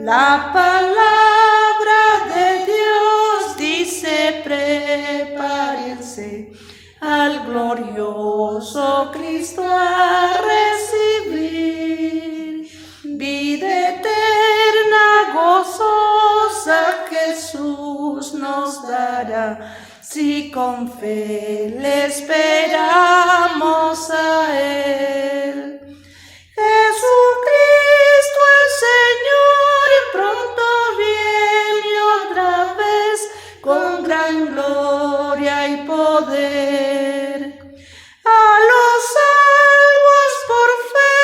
La palabra de Dios dice: prepárense al glorioso Cristo a recibir vida eterna gozosa. Jesús nos dará si con fe le esperamos a Él. Jesucristo el Señor pronto viene otra vez con gran gloria y poder. A los salvos por fe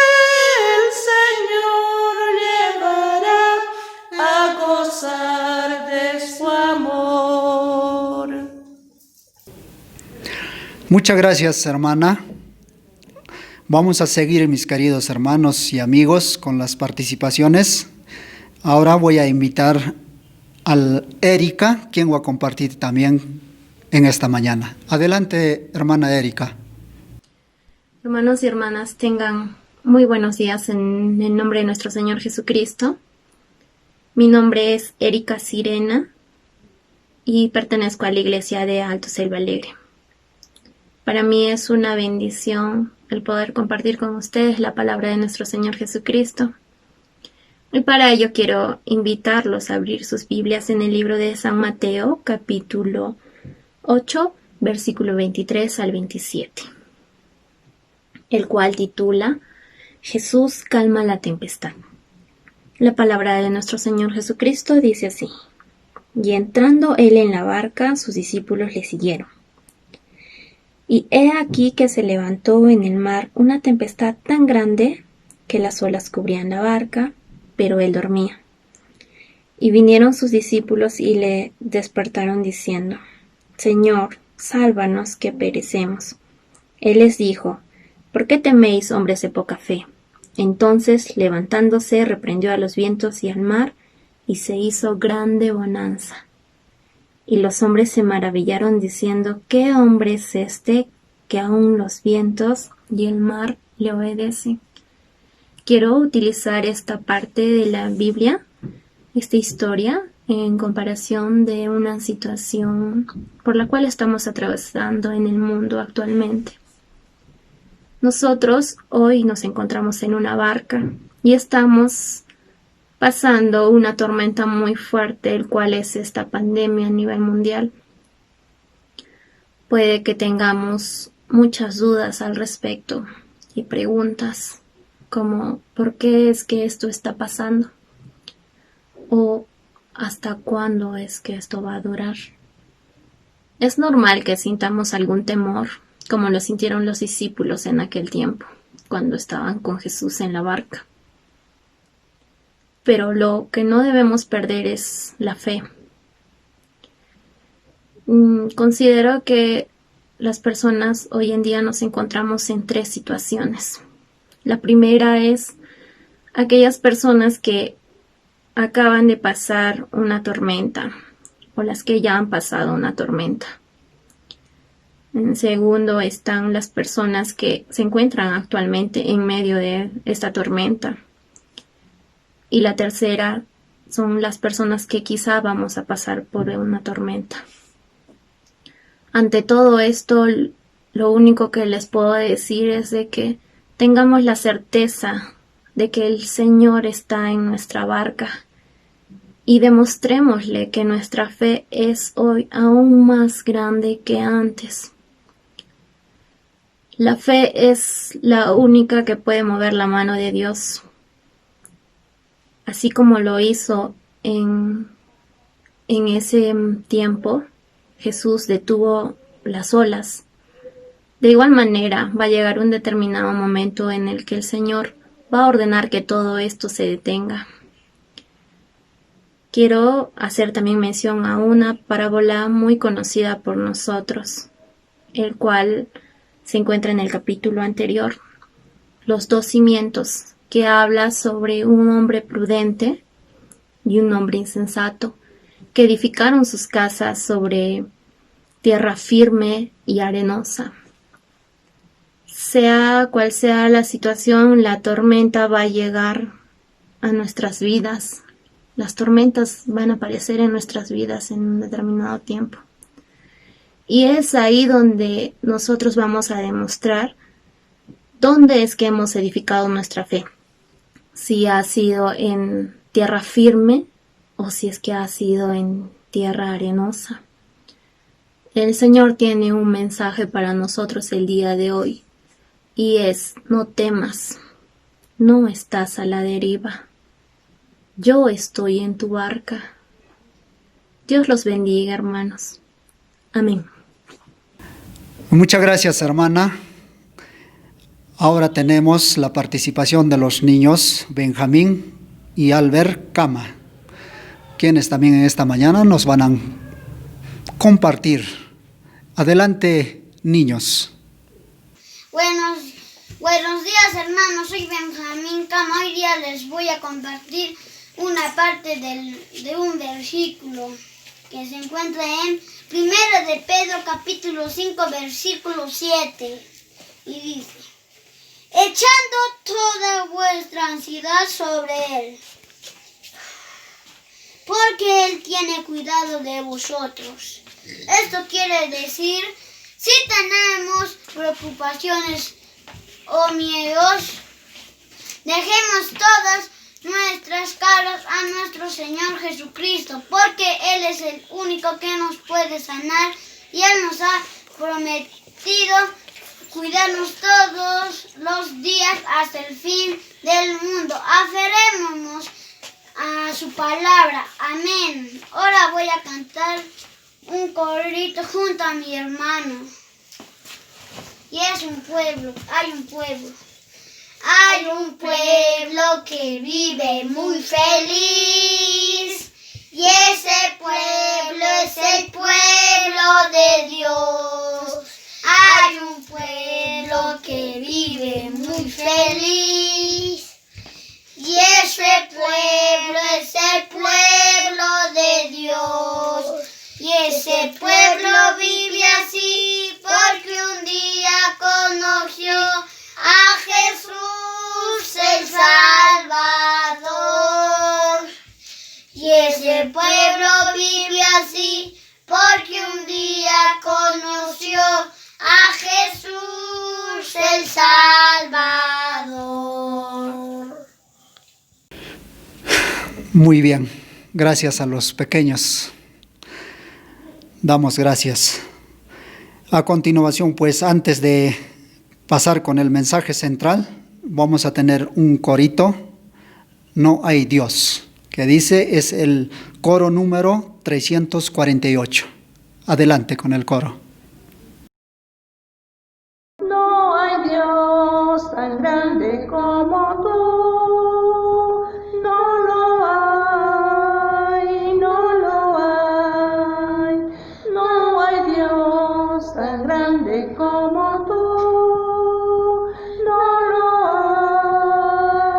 el Señor llevará a gozar de su amor. Muchas gracias, hermana. Vamos a seguir, mis queridos hermanos y amigos, con las participaciones. Ahora voy a invitar a Erika, quien va a compartir también en esta mañana. Adelante, hermana Erika. Hermanos y hermanas, tengan muy buenos días en el nombre de nuestro Señor Jesucristo. Mi nombre es Erika Sirena y pertenezco a la iglesia de Alto Selva Alegre. Para mí es una bendición el poder compartir con ustedes la palabra de nuestro Señor Jesucristo. Y para ello quiero invitarlos a abrir sus Biblias en el libro de San Mateo, capítulo 8, versículo 23 al 27, el cual titula Jesús calma la tempestad. La palabra de nuestro Señor Jesucristo dice así: Y entrando él en la barca, sus discípulos le siguieron. Y he aquí que se levantó en el mar una tempestad tan grande que las olas cubrían la barca, pero él dormía. Y vinieron sus discípulos y le despertaron diciendo: Señor, sálvanos que perecemos. Él les dijo: ¿Por qué teméis, hombres de poca fe? Entonces, levantándose, reprendió a los vientos y al mar, y se hizo grande bonanza. Y los hombres se maravillaron diciendo: ¿Qué hombre es este que aun los vientos y el mar le obedecen? Quiero utilizar esta parte de la Biblia, esta historia, en comparación de una situación por la cual estamos atravesando en el mundo actualmente. Nosotros hoy nos encontramos en una barca y estamos pasando una tormenta muy fuerte, el cual es esta pandemia a nivel mundial. Puede que tengamos muchas dudas al respecto y preguntas como ¿por qué es que esto está pasando? ¿O hasta cuándo es que esto va a durar? Es normal que sintamos algún temor, como lo sintieron los discípulos en aquel tiempo, cuando estaban con Jesús en la barca. Pero lo que no debemos perder es la fe. Considero que las personas hoy en día nos encontramos en tres situaciones. La primera es aquellas personas que acaban de pasar una tormenta o las que ya han pasado una tormenta. En segundo están las personas que se encuentran actualmente en medio de esta tormenta. Y la tercera son las personas que quizá vamos a pasar por una tormenta. Ante todo esto, lo único que les puedo decir es de que tengamos la certeza de que el Señor está en nuestra barca y demostrémosle que nuestra fe es hoy aún más grande que antes. La fe es la única que puede mover la mano de Dios. Así como lo hizo en ese tiempo, Jesús detuvo las olas. De igual manera, va a llegar un determinado momento en el que el Señor va a ordenar que todo esto se detenga. Quiero hacer también mención a una parábola muy conocida por nosotros, el cual se encuentra en el capítulo anterior, los dos cimientos, que habla sobre un hombre prudente y un hombre insensato, que edificaron sus casas sobre tierra firme y arenosa. Sea cual sea la situación, la tormenta va a llegar a nuestras vidas las tormentas van a aparecer en nuestras vidas en un determinado tiempo. Y es ahí donde nosotros vamos a demostrar dónde es que hemos edificado nuestra fe. Si ha sido en tierra firme o si es que ha sido en tierra arenosa. El Señor tiene un mensaje para nosotros el día de hoy y es: no temas, no estás a la deriva. Yo estoy en tu barca. Dios los bendiga, hermanos. Amén. Muchas gracias, hermana. Ahora tenemos la participación de los niños Benjamín y Albert Cama, quienes también en esta mañana nos van a compartir. Adelante, niños. Buenos días, hermanos. Soy Benjamín Cama. Hoy día les voy a compartir una parte de un versículo que se encuentra en 1 de Pedro capítulo 5 versículo 7 y dice: echando toda vuestra ansiedad sobre Él, porque Él tiene cuidado de vosotros. Esto quiere decir, si tenemos preocupaciones o miedos, dejemos todas nuestras cargas a nuestro Señor Jesucristo, porque Él es el único que nos puede sanar y Él nos ha prometido cuidarnos todos los días hasta el fin del mundo. Aferrémonos a su palabra. Amén. Ahora voy a cantar un corito junto a mi hermano. Y es un pueblo, hay un pueblo. Hay un pueblo que vive muy feliz. Y ese pueblo es el pueblo de Dios. Hay un pueblo que vive muy feliz. Y ese pueblo es el pueblo de Dios. Y ese pueblo vive así porque un día conoció a Jesús el Salvador. Y ese pueblo vive así porque un día conoció a Jesús el Salvador. Muy bien, gracias a los pequeños. Damos gracias. A continuación, pues antes de pasar con el mensaje central, vamos a tener un corito, No hay Dios, que dice, es el coro número 348. Adelante con el coro. No hay Dios tan grande como tú. No lo hay, no lo hay. No hay Dios tan grande como tú. No lo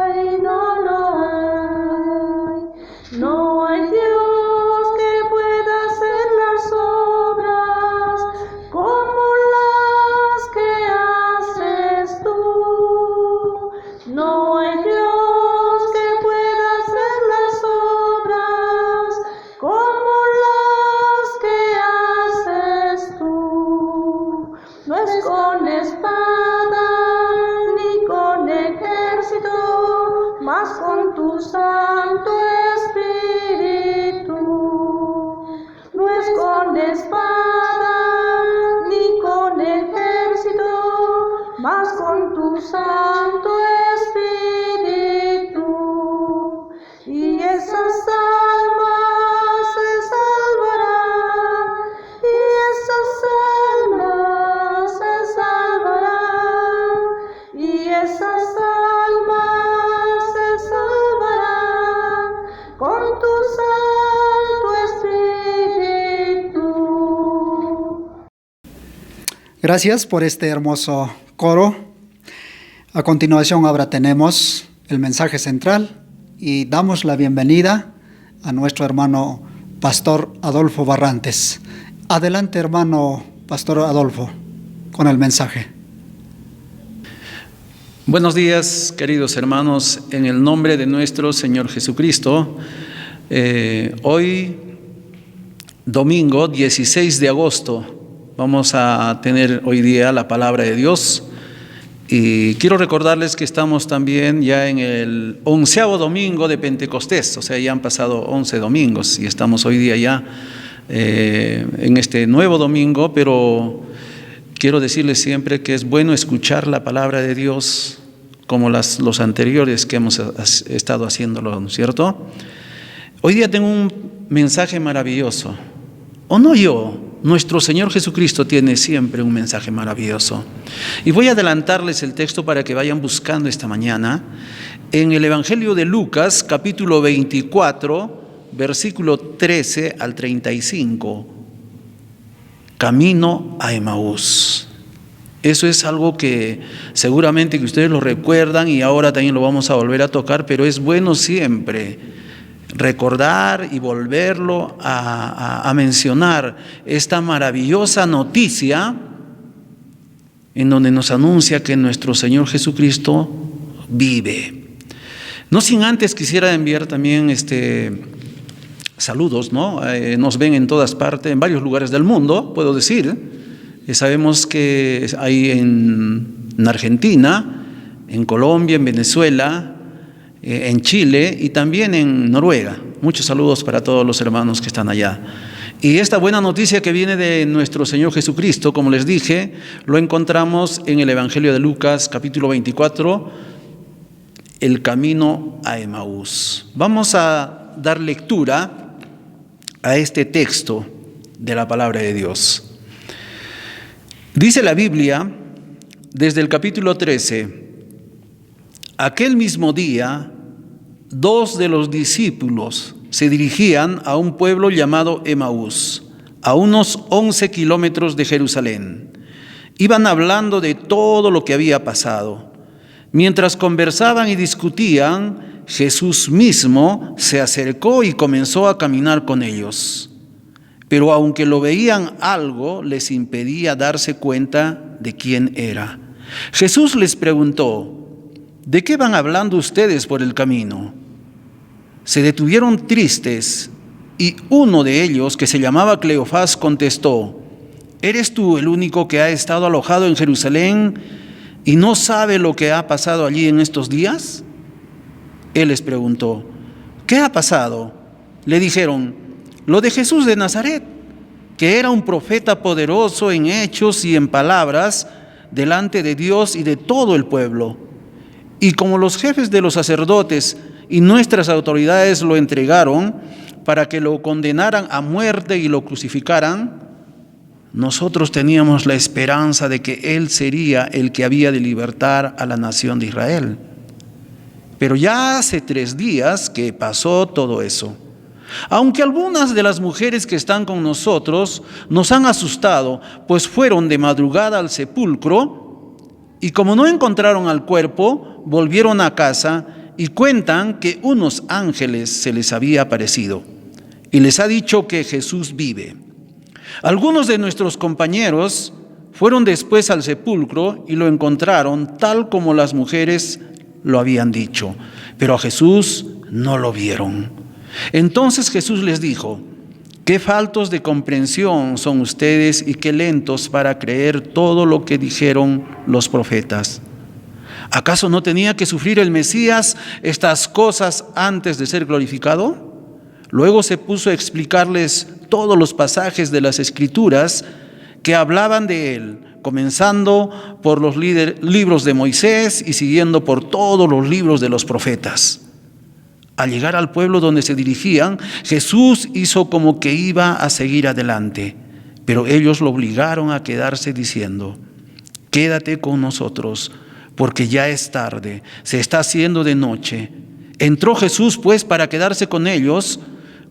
hay, no lo hay. No hay Dios que pueda hacer las obras como las que haces tú. No hay Dios que pueda hacer las obras como las que haces tú. No es con espada ni con ejército, mas con tu Santo Espíritu. No es con espada ni con ejército, mas con tu Santo Espíritu. Y esas almas se salvarán, y esas almas se salvarán, y esas almas se salvarán con tu Santo Espíritu. Gracias por este hermoso coro. A continuación ahora tenemos el mensaje central y damos la bienvenida a nuestro hermano Pastor Adolfo Barrantes. Adelante, hermano Pastor Adolfo, con el mensaje. Buenos días, queridos hermanos, en el nombre de nuestro Señor Jesucristo. Hoy, domingo 16 de agosto, vamos a tener hoy día la palabra de Dios. Y quiero recordarles que estamos también ya en el 11º domingo de Pentecostés, o sea, ya han pasado 11 domingos y estamos hoy día ya en este nuevo domingo, pero quiero decirles siempre que es bueno escuchar la palabra de Dios como los anteriores que hemos estado haciéndolo, ¿no es cierto? Hoy día tengo un mensaje maravilloso, ¿o no yo? Nuestro Señor Jesucristo tiene siempre un mensaje maravilloso. Y voy a adelantarles el texto para que vayan buscando esta mañana en el Evangelio de Lucas, capítulo 24, versículo 13 al 35. Camino a Emaús. Eso es algo que seguramente que ustedes lo recuerdan y ahora también lo vamos a volver a tocar, pero es bueno siempre recordar y volverlo a mencionar esta maravillosa noticia en donde nos anuncia que nuestro Señor Jesucristo vive. No sin antes quisiera enviar también saludos, ¿no? Nos ven en todas partes, en varios lugares del mundo, puedo decir. Sabemos que hay en Argentina, en Colombia, en Venezuela, en Chile y también en Noruega. Muchos saludos para todos los hermanos que están allá. Y esta buena noticia que viene de nuestro Señor Jesucristo, como les dije, lo encontramos en el Evangelio de Lucas, capítulo 24, el camino a Emaús. Vamos a dar lectura a este texto de la palabra de Dios. Dice la Biblia, desde el capítulo 13, aquel mismo día, 2 de los discípulos se dirigían a un pueblo llamado Emaús, a unos 11 kilómetros de Jerusalén. Iban hablando de todo lo que había pasado. Mientras conversaban y discutían, Jesús mismo se acercó y comenzó a caminar con ellos. Pero aunque lo veían, algo les impedía darse cuenta de quién era. Jesús les preguntó: ¿de qué van hablando ustedes por el camino? Se detuvieron tristes y uno de ellos, que se llamaba Cleofás, contestó: ¿eres tú el único que ha estado alojado en Jerusalén y no sabe lo que ha pasado allí en estos días? Él les preguntó: ¿qué ha pasado? Le dijeron: lo de Jesús de Nazaret, que era un profeta poderoso en hechos y en palabras delante de Dios y de todo el pueblo. Y como los jefes de los sacerdotes y nuestras autoridades lo entregaron para que lo condenaran a muerte y lo crucificaran, nosotros teníamos la esperanza de que Él sería el que había de libertar a la nación de Israel. Pero ya hace 3 días que pasó todo eso. Aunque algunas de las mujeres que están con nosotros nos han asustado, pues fueron de madrugada al sepulcro y como no encontraron al cuerpo, volvieron a casa y cuentan que unos ángeles se les había aparecido y les ha dicho que Jesús vive. Algunos de nuestros compañeros fueron después al sepulcro y lo encontraron tal como las mujeres lo habían dicho, pero a Jesús no lo vieron. Entonces Jesús les dijo: qué faltos de comprensión son ustedes y qué lentos para creer todo lo que dijeron los profetas. ¿Acaso no tenía que sufrir el Mesías estas cosas antes de ser glorificado? Luego se puso a explicarles todos los pasajes de las Escrituras que hablaban de él, comenzando por los libros de Moisés y siguiendo por todos los libros de los profetas. Al llegar al pueblo donde se dirigían, Jesús hizo como que iba a seguir adelante, pero ellos lo obligaron a quedarse diciendo: quédate con nosotros, porque ya es tarde, se está haciendo de noche. Entró Jesús pues para quedarse con ellos.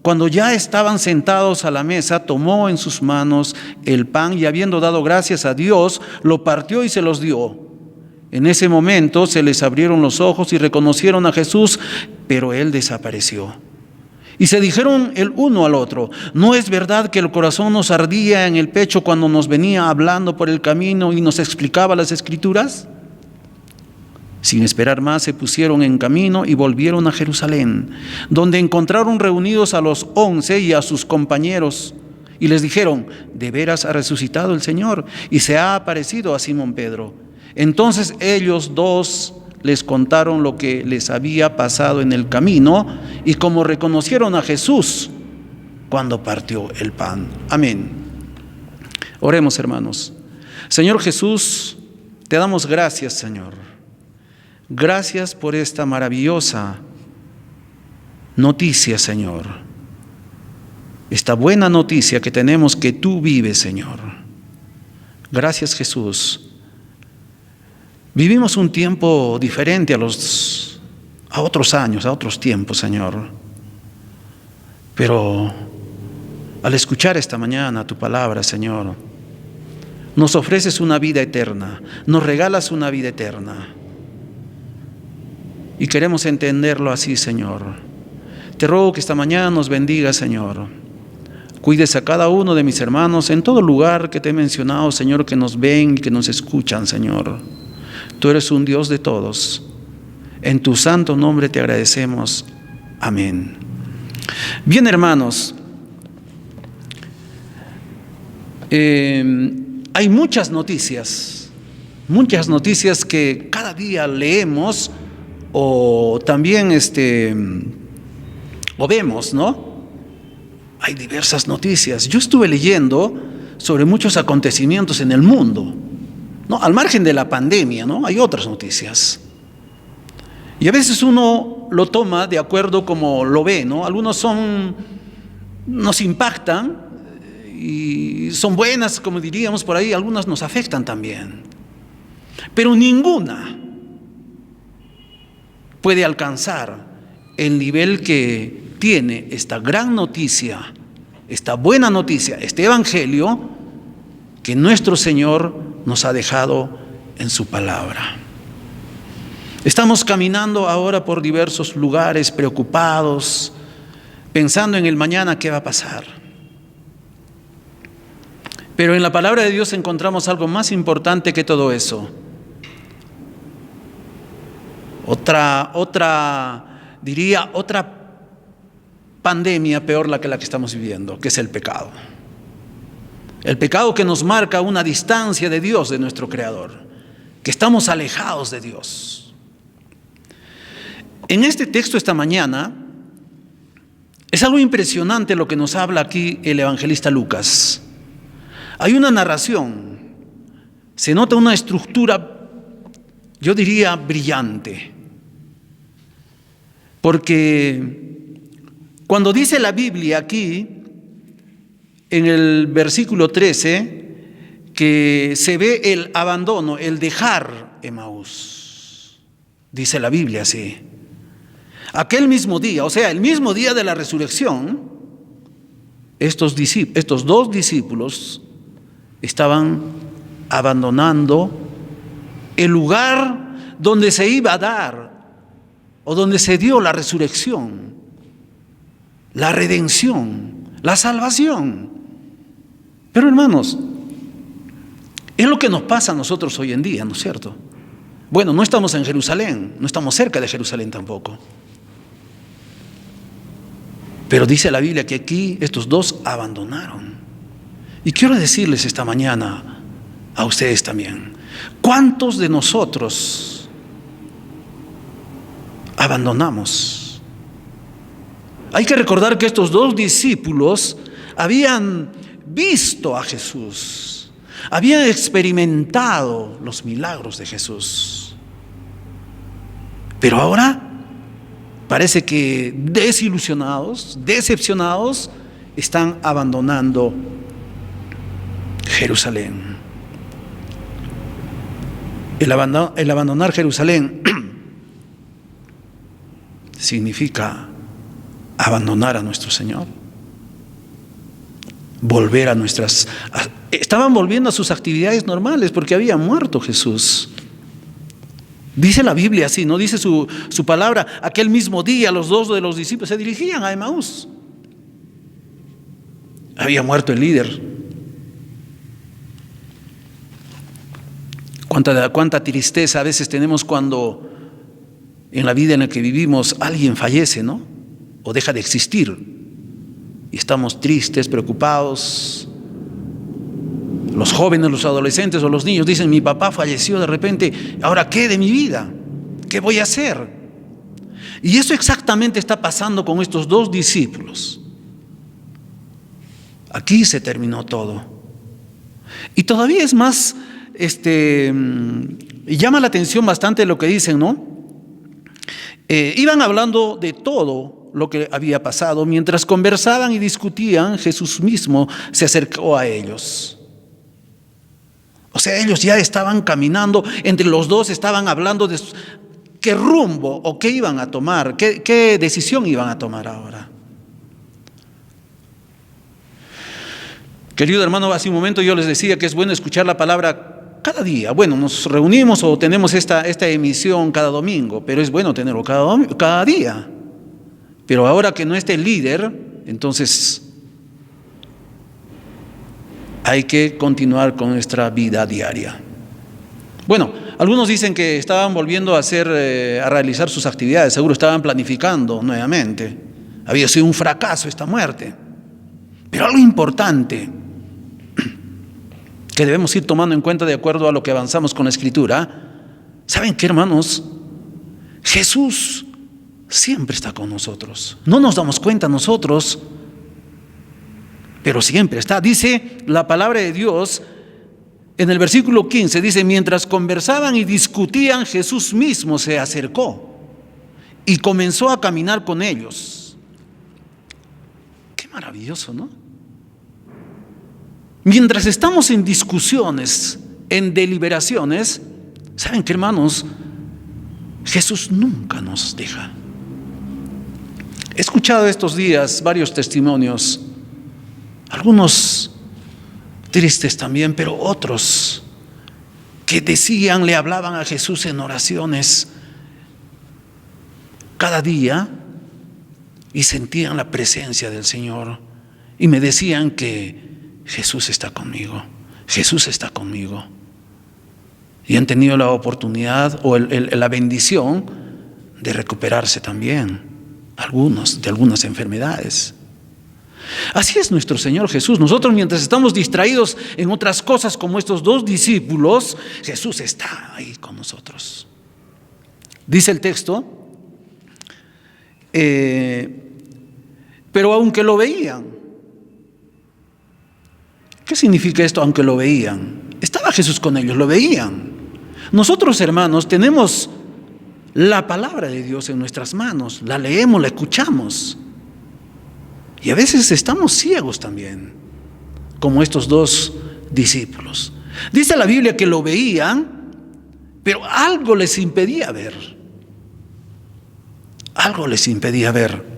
Cuando ya estaban sentados a la mesa, tomó en sus manos el pan y habiendo dado gracias a Dios, lo partió y se los dio. En ese momento se les abrieron los ojos y reconocieron a Jesús, pero Él desapareció. Y se dijeron el uno al otro: ¿no es verdad que el corazón nos ardía en el pecho cuando nos venía hablando por el camino y nos explicaba las Escrituras? Sin esperar más, se pusieron en camino y volvieron a Jerusalén, donde encontraron reunidos a los 11 y a sus compañeros, y les dijeron: de veras ha resucitado el Señor y se ha aparecido a Simón Pedro. Entonces ellos dos les contaron lo que les había pasado en el camino y cómo reconocieron a Jesús cuando partió el pan. Amén. Oremos, hermanos. Señor Jesús, te damos gracias, Señor. Gracias por esta maravillosa noticia, Señor. Esta buena noticia que tenemos, que tú vives, Señor. Gracias, Jesús. Vivimos un tiempo diferente a otros años, a otros tiempos, Señor. Pero al escuchar esta mañana tu palabra, Señor, nos ofreces una vida eterna, nos regalas una vida eterna. Y queremos entenderlo así, Señor. Te ruego que esta mañana nos bendiga, Señor. Cuides a cada uno de mis hermanos en todo lugar que te he mencionado, Señor, que nos ven y que nos escuchan, Señor. Tú eres un Dios de todos. En tu santo nombre te agradecemos. Amén. Bien, hermanos. Hay muchas noticias que cada día leemos o también o vemos, ¿no? Hay diversas noticias. Yo estuve leyendo sobre muchos acontecimientos en el mundo, ¿no? Al margen de la pandemia, ¿no? Hay otras noticias. Y a veces uno lo toma de acuerdo como lo ve, ¿no? Algunos nos impactan y son buenas, como diríamos por ahí, algunas nos afectan también. Pero ninguna puede alcanzar el nivel que tiene esta gran noticia, esta buena noticia, este evangelio que nuestro Señor nos ha dejado en su palabra. Estamos caminando ahora por diversos lugares preocupados, pensando en el mañana qué va a pasar. Pero en la palabra de Dios encontramos algo más importante que todo eso. Otra pandemia peor que la que estamos viviendo, que es el pecado. El pecado que nos marca una distancia de Dios, de nuestro Creador, que estamos alejados de Dios. En este texto esta mañana es algo impresionante lo que nos habla aquí el evangelista Lucas. Hay una narración, se nota una estructura, yo diría brillante, porque cuando dice la Biblia aquí, en el versículo 13, que se ve el abandono, el dejar Emaús, dice la Biblia así. Aquel mismo día, o sea, el mismo día de la resurrección, estos dos discípulos estaban abandonando el lugar donde se iba a dar o donde se dio la resurrección, la redención, la salvación. Pero hermanos, es lo que nos pasa a nosotros hoy en día, ¿no es cierto? Bueno, no estamos en Jerusalén, no estamos cerca de Jerusalén tampoco. Pero dice la Biblia que aquí estos dos abandonaron. Y quiero decirles esta mañana a ustedes también, ¿cuántos de nosotros abandonamos? Hay que recordar que estos dos discípulos habían visto a Jesús, habían experimentado los milagros de Jesús. Pero ahora parece que desilusionados, decepcionados, están abandonando Jerusalén. El abandonar Jerusalén significa abandonar a nuestro Señor, volver a estaban volviendo a sus actividades normales porque había muerto Jesús. Dice la Biblia así, ¿no? Dice su palabra, aquel mismo día los dos de los discípulos se dirigían a Emaús. Había muerto el líder. Cuánta tristeza a veces tenemos cuando en la vida en la que vivimos alguien fallece, ¿no? O deja de existir. Y estamos tristes, preocupados. Los jóvenes, los adolescentes o los niños dicen, mi papá falleció de repente, ¿ahora qué de mi vida? ¿Qué voy a hacer? Y eso exactamente está pasando con estos dos discípulos. Aquí se terminó todo. Y todavía es más, llama la atención bastante lo que dicen, ¿no? Iban hablando de todo lo que había pasado. Mientras conversaban y discutían, Jesús mismo se acercó a ellos. O sea, ellos ya estaban caminando, entre los dos estaban hablando de qué rumbo o qué iban a tomar, qué decisión iban a tomar ahora. Querido hermano, hace un momento yo les decía que es bueno escuchar la palabra cada día. Bueno, nos reunimos o tenemos esta emisión cada domingo, pero es bueno tenerlo cada día. Pero ahora que no esté el líder, entonces hay que continuar con nuestra vida diaria. Bueno, algunos dicen que estaban volviendo a realizar sus actividades, seguro estaban planificando nuevamente. Había sido un fracaso esta muerte. Pero algo importante que debemos ir tomando en cuenta de acuerdo a lo que avanzamos con la Escritura. ¿Saben qué, hermanos? Jesús siempre está con nosotros. No nos damos cuenta nosotros, pero siempre está. Dice la palabra de Dios en el versículo 15, dice, mientras conversaban y discutían, Jesús mismo se acercó y comenzó a caminar con ellos. Qué maravilloso, ¿no? Mientras estamos en discusiones, en deliberaciones, ¿saben qué, hermanos? Jesús nunca nos deja. He escuchado estos días varios testimonios, algunos tristes también, pero otros que decían, le hablaban a Jesús en oraciones cada día y sentían la presencia del Señor y me decían que Jesús está conmigo, Jesús está conmigo. Y han tenido la oportunidad o la bendición de recuperarse también de algunas enfermedades. Así es nuestro Señor Jesús. Nosotros, mientras estamos distraídos en otras cosas como estos dos discípulos, Jesús está ahí con nosotros. Dice el texto, pero aunque lo veían. ¿Qué significa esto? Aunque lo veían. Estaba Jesús con ellos, lo veían. Nosotros, hermanos, tenemos la palabra de Dios en nuestras manos, la leemos, la escuchamos. Y a veces estamos ciegos también, como estos dos discípulos. Dice la Biblia que lo veían, pero algo les impedía ver. Algo les impedía ver.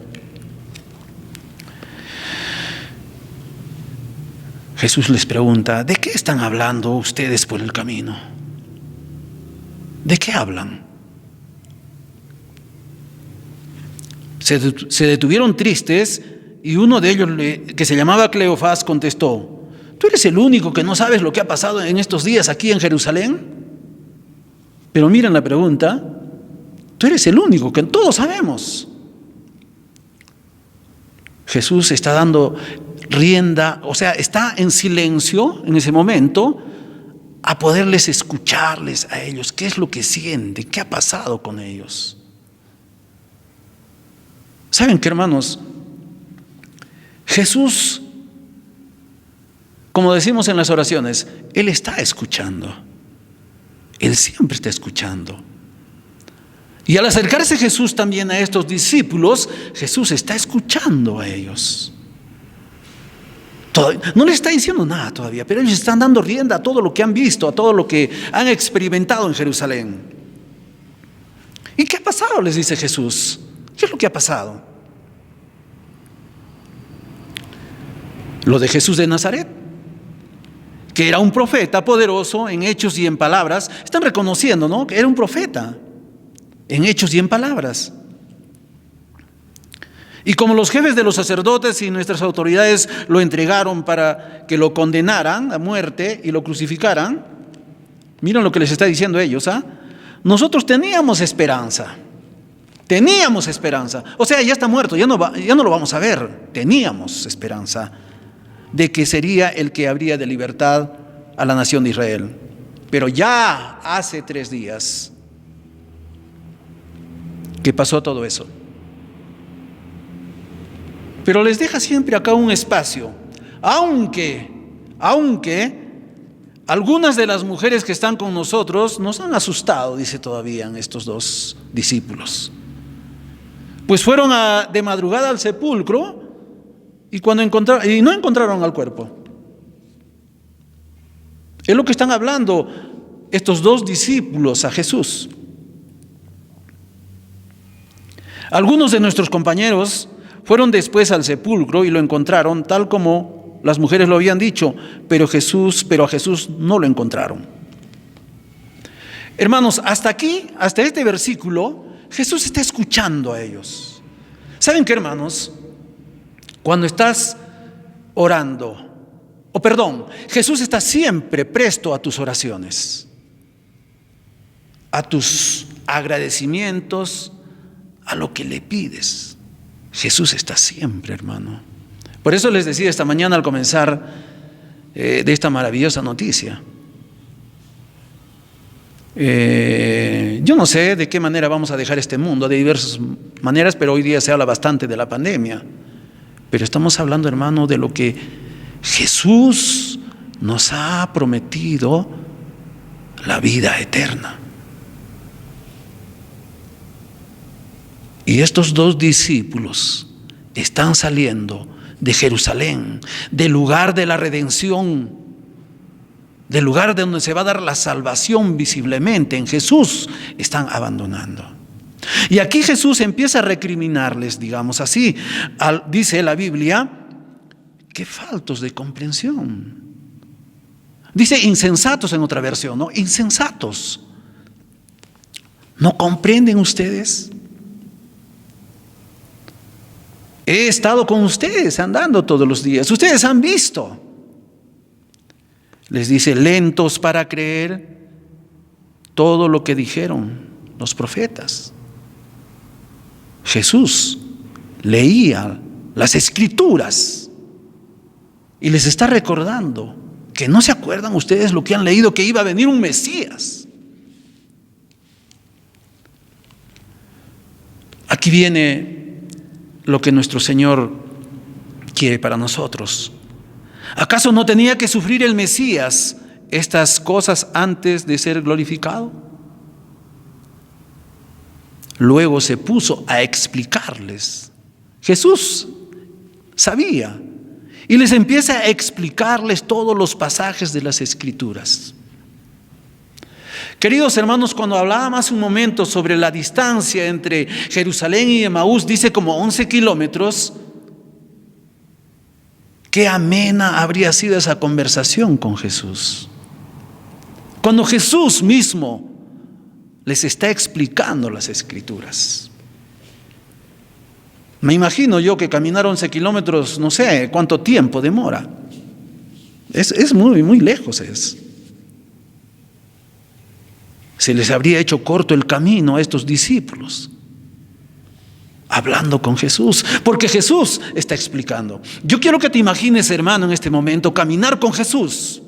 Jesús les pregunta, ¿de qué están hablando ustedes por el camino? ¿De qué hablan? Se detuvieron tristes y uno de ellos, que se llamaba Cleofás, contestó, ¿tú eres el único que no sabes lo que ha pasado en estos días aquí en Jerusalén? Pero miren la pregunta, tú eres el único que todos sabemos. Jesús está dando rienda, o sea, está en silencio en ese momento a poderles escucharles a ellos, qué es lo que sienten, qué ha pasado con ellos. ¿Saben qué, hermanos? Jesús, como decimos en las oraciones, Él está escuchando. Él siempre está escuchando. Y al acercarse Jesús también a estos discípulos, Jesús está escuchando a ellos. No les está diciendo nada todavía, pero ellos están dando rienda a todo lo que han visto, a todo lo que han experimentado en Jerusalén. ¿Y qué ha pasado?, les dice Jesús. ¿Qué es lo que ha pasado? Lo de Jesús de Nazaret, que era un profeta poderoso en hechos y en palabras. Están reconociendo, ¿no?, que era un profeta en hechos y en palabras. Y como los jefes de los sacerdotes y nuestras autoridades lo entregaron para que lo condenaran a muerte y lo crucificaran, miren lo que les está diciendo a ellos, nosotros teníamos esperanza. Teníamos esperanza. O sea, ya está muerto, ya no lo vamos a ver. Teníamos esperanza de que sería el que habría de libertad a la nación de Israel. Pero ya hace 3 días que pasó todo eso. Pero les deja siempre acá un espacio, aunque algunas de las mujeres que están con nosotros nos han asustado, dice todavía en estos 2 discípulos. Pues fueron de madrugada al sepulcro y no encontraron al cuerpo. Es lo que están hablando estos 2 discípulos a Jesús. Algunos de nuestros compañeros fueron después al sepulcro y lo encontraron tal como las mujeres lo habían dicho, pero a Jesús no lo encontraron. Hermanos, hasta aquí, hasta este versículo, Jesús está escuchando a ellos. ¿Saben qué, hermanos? Cuando estás orando, Jesús está siempre presto a tus oraciones, a tus agradecimientos, a lo que le pides. Jesús está siempre, hermano. Por eso les decía esta mañana al comenzar de esta maravillosa noticia. Yo no sé de qué manera vamos a dejar este mundo, de diversas maneras, pero hoy día se habla bastante de la pandemia. Pero estamos hablando, hermano, de lo que Jesús nos ha prometido, la vida eterna. Y estos 2 discípulos están saliendo de Jerusalén, del lugar de la redención, del lugar de donde se va a dar la salvación visiblemente. En Jesús están abandonando. Y aquí Jesús empieza a recriminarles, digamos así. Dice la Biblia, que faltos de comprensión. Dice insensatos en otra versión, ¿no? Insensatos. ¿No comprenden ustedes? He estado con ustedes andando todos los días. Ustedes han visto. Les dice, lentos para creer todo lo que dijeron los profetas. Jesús leía las Escrituras y les está recordando que no se acuerdan ustedes lo que han leído, que iba a venir un Mesías. Aquí viene lo que nuestro Señor quiere para nosotros. ¿Acaso no tenía que sufrir el Mesías estas cosas antes de ser glorificado? Luego se puso a explicarles. Jesús sabía y les empieza a explicarles todos los pasajes de las Escrituras. Queridos hermanos, cuando hablaba hace un momento sobre la distancia entre Jerusalén y Emaús, dice como 11 kilómetros, qué amena habría sido esa conversación con Jesús. Cuando Jesús mismo les está explicando las Escrituras. Me imagino yo que caminar 11 kilómetros, no sé cuánto tiempo demora. Es muy, muy lejos es. Se les habría hecho corto el camino a estos discípulos, hablando con Jesús, porque Jesús está explicando. Yo quiero que te imagines, hermano, en este momento, caminar con Jesús.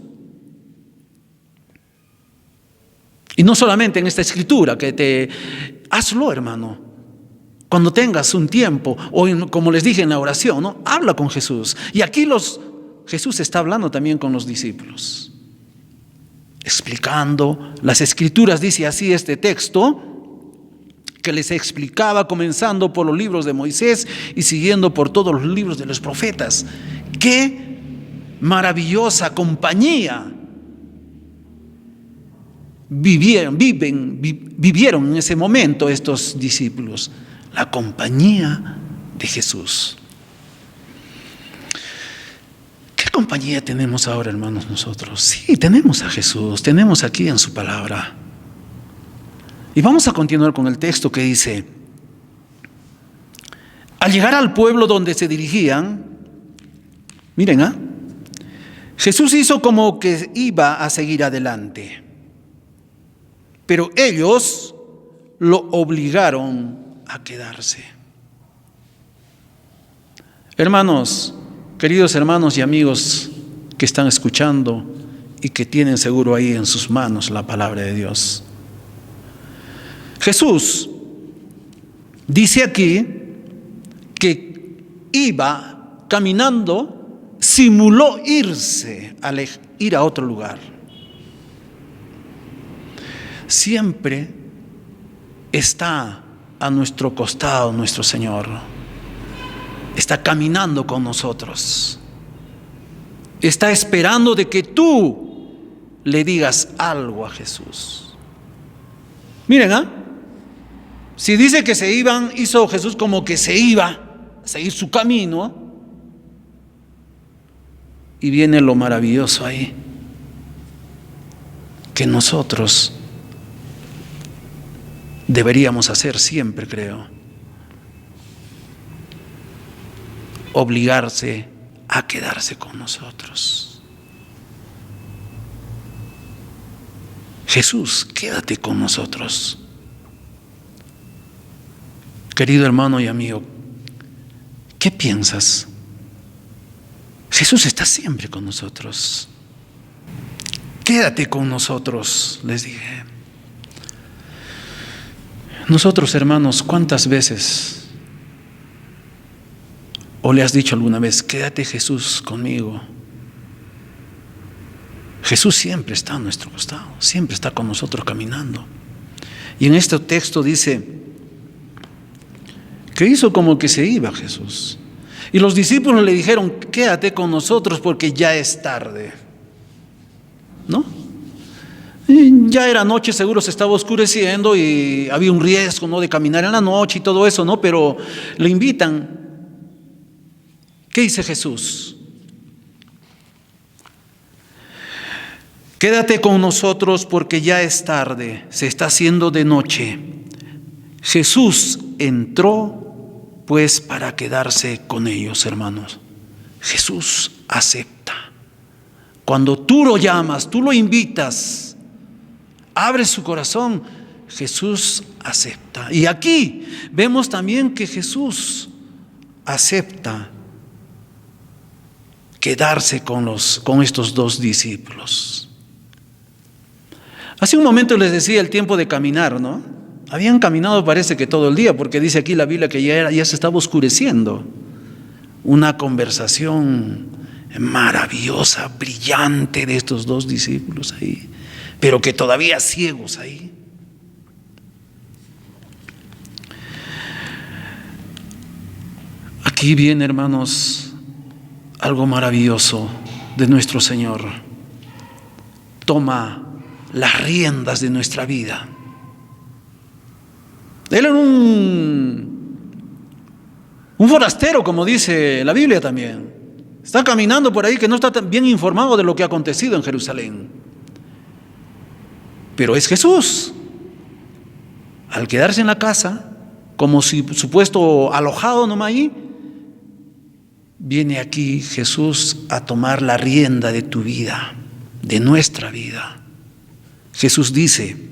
Y no solamente en esta escritura, hazlo, hermano. Cuando tengas un tiempo, o como les dije en la oración, ¿no? Habla con Jesús. Y aquí Jesús está hablando también con los discípulos, explicando las Escrituras. Dice así este texto, que les explicaba comenzando por los libros de Moisés y siguiendo por todos los libros de los profetas. ¡Qué maravillosa compañía vivieron en ese momento estos discípulos! La compañía de Jesús. ¿Qué compañía tenemos ahora, hermanos, nosotros? Sí, tenemos a Jesús, tenemos aquí en su palabra. Y vamos a continuar con el texto que dice: al llegar al pueblo donde se dirigían, miren, Jesús hizo como que iba a seguir adelante, pero ellos lo obligaron a quedarse. Hermanos, queridos hermanos y amigos que están escuchando y que tienen seguro ahí en sus manos la palabra de Dios. Jesús dice aquí que iba caminando, simuló irse, ir a otro lugar. Siempre está a nuestro costado nuestro Señor. Está caminando con nosotros. Está esperando de que tú le digas algo a Jesús. Miren, si dice que se iban, hizo Jesús como que se iba a seguir su camino. Y viene lo maravilloso ahí, que nosotros deberíamos hacer siempre, creo. Obligarse a quedarse con nosotros. Jesús, quédate con nosotros. Querido hermano y amigo, ¿qué piensas? Jesús está siempre con nosotros. Quédate con nosotros, les dije. Nosotros, hermanos, ¿cuántas veces o le has dicho alguna vez, quédate Jesús conmigo? Jesús siempre está a nuestro costado, siempre está con nosotros caminando. Y en este texto dice que hizo como que se iba Jesús. Y los discípulos le dijeron, quédate con nosotros porque ya es tarde. ¿No? Y ya era noche, seguro se estaba oscureciendo y había un riesgo, ¿no?, de caminar en la noche y todo eso, ¿no? Pero le invitan. ¿Qué dice Jesús? Quédate con nosotros porque ya es tarde, se está haciendo de noche. Jesús entró pues para quedarse con ellos, hermanos. Jesús acepta. Cuando tú lo llamas, tú lo invitas, abres su corazón, Jesús acepta. Y aquí vemos también que Jesús acepta quedarse con estos dos discípulos. Hace un momento les decía el tiempo de caminar, ¿no? Habían caminado parece que todo el día, porque dice aquí la Biblia que ya se estaba oscureciendo. Una conversación maravillosa, brillante de estos dos discípulos ahí, pero que todavía ciegos ahí. Aquí viene, hermanos, algo maravilloso de nuestro Señor. Toma las riendas de nuestra vida. Él era un forastero, como dice la Biblia también. Está caminando por ahí que no está tan bien informado de lo que ha acontecido en Jerusalén. Pero es Jesús. Al quedarse en la casa, como si supuesto alojado nomás ahí, viene aquí Jesús a tomar la rienda de tu vida, de nuestra vida. Jesús dice,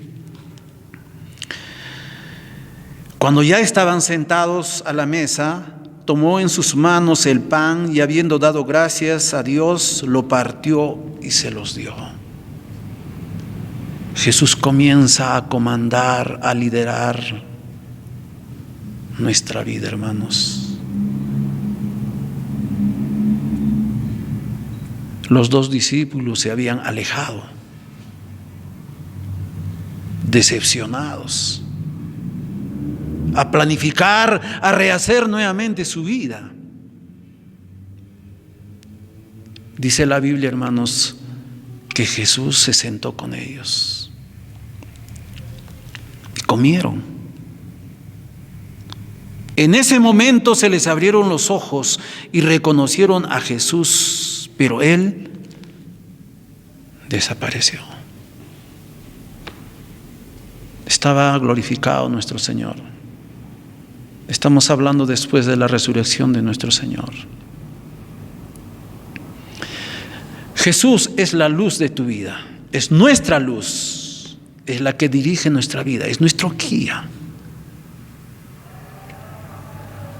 cuando ya estaban sentados a la mesa, tomó en sus manos el pan y habiendo dado gracias a Dios, lo partió y se los dio. Jesús comienza a comandar, a liderar nuestra vida, hermanos. Los dos discípulos se habían alejado, decepcionados, a planificar, a rehacer nuevamente su vida. Dice la Biblia, hermanos, que Jesús se sentó con ellos y comieron. En ese momento se les abrieron los ojos y reconocieron a Jesús, pero Él desapareció. Estaba glorificado nuestro Señor. Estamos hablando después de la resurrección de nuestro Señor. Jesús es la luz de tu vida, es nuestra luz, es la que dirige nuestra vida, es nuestro guía.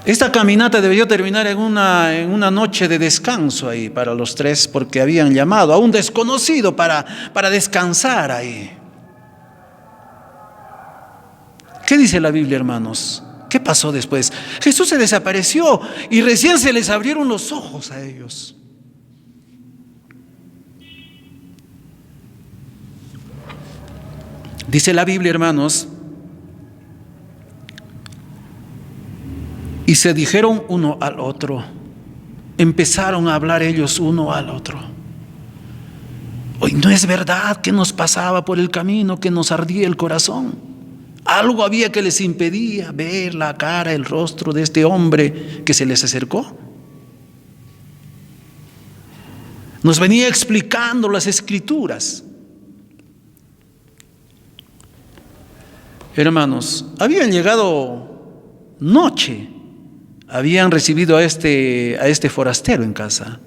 Esta caminata debió terminar en una noche de descanso ahí para los tres, porque habían llamado a un desconocido para descansar ahí. ¿Qué dice la Biblia, hermanos? ¿Qué pasó después? Jesús se desapareció y recién se les abrieron los ojos a ellos. Dice la Biblia, hermanos, y se dijeron uno al otro, empezaron a hablar ellos uno al otro. Hoy no es verdad que nos pasaba por el camino, que nos ardía el corazón. Algo había que les impedía ver la cara, el rostro de este hombre que se les acercó. Nos venía explicando las Escrituras. Hermanos, habían llegado noche, habían recibido a este forastero en casa.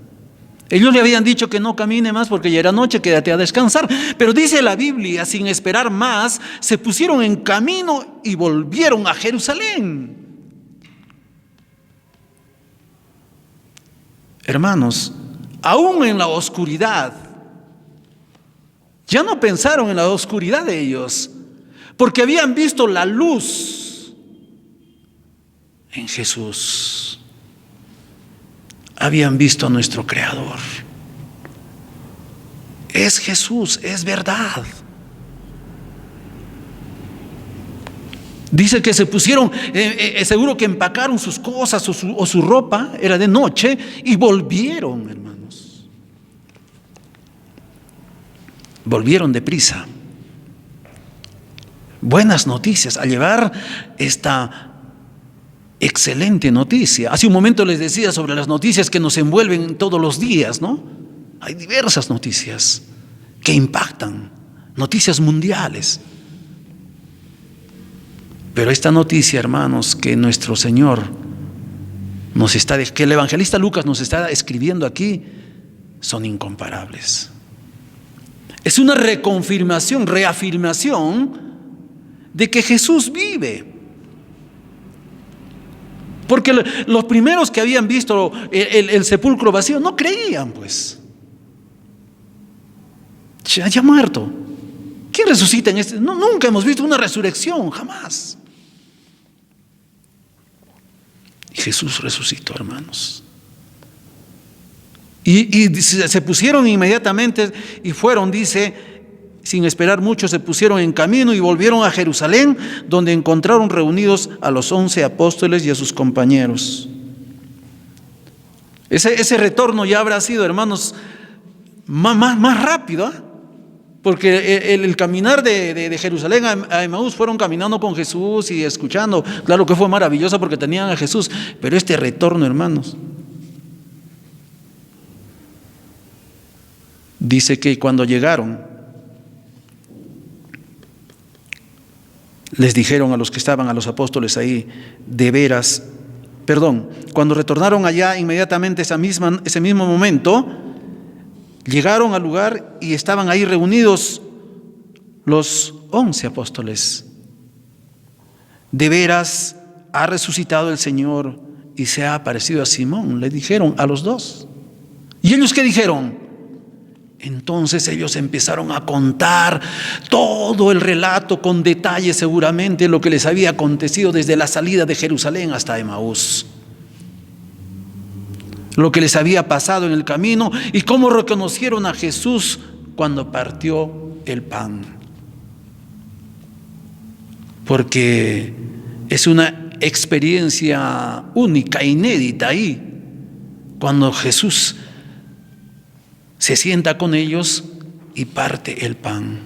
Ellos le habían dicho que no camine más porque ya era noche, quédate a descansar. Pero dice la Biblia, sin esperar más, se pusieron en camino y volvieron a Jerusalén. Hermanos, aún en la oscuridad, ya no pensaron en la oscuridad de ellos, porque habían visto la luz en Jesús. Habían visto a nuestro Creador. Es Jesús, es verdad. Dice que se pusieron, seguro que empacaron sus cosas o su ropa, era de noche, y volvieron, hermanos. Volvieron deprisa. Buenas noticias, a llevar esta excelente noticia. Hace un momento les decía sobre las noticias que nos envuelven todos los días, ¿no? Hay diversas noticias que impactan, noticias mundiales. Pero esta noticia, hermanos, que nuestro Señor que el evangelista Lucas nos está escribiendo aquí, son incomparables. Es una reconfirmación, reafirmación de que Jesús vive. Porque los primeros que habían visto el sepulcro vacío no creían, pues. Ya muerto. ¿Quién resucita en este? No, nunca hemos visto una resurrección, jamás. Y Jesús resucitó, hermanos. Y se pusieron inmediatamente y fueron, dice, sin esperar mucho, se pusieron en camino y volvieron a Jerusalén, donde encontraron reunidos a los 11 apóstoles y a sus compañeros. Ese retorno ya habrá sido, hermanos, más rápido, ¿eh? Porque el caminar de Jerusalén a Emaús, fueron caminando con Jesús y escuchando. Claro que fue maravilloso porque tenían a Jesús, pero este retorno, hermanos, dice que cuando llegaron, les dijeron a los que estaban, a los apóstoles ahí, cuando retornaron allá, inmediatamente ese mismo momento, llegaron al lugar y estaban ahí reunidos los 11 apóstoles. De veras ha resucitado el Señor y se ha aparecido a Simón, le dijeron a los dos. ¿Y ellos qué dijeron? Entonces ellos empezaron a contar todo el relato con detalle, seguramente lo que les había acontecido desde la salida de Jerusalén hasta Emaús, lo que les había pasado en el camino y cómo reconocieron a Jesús cuando partió el pan. Porque es una experiencia única, inédita ahí, cuando Jesús se sienta con ellos y parte el pan.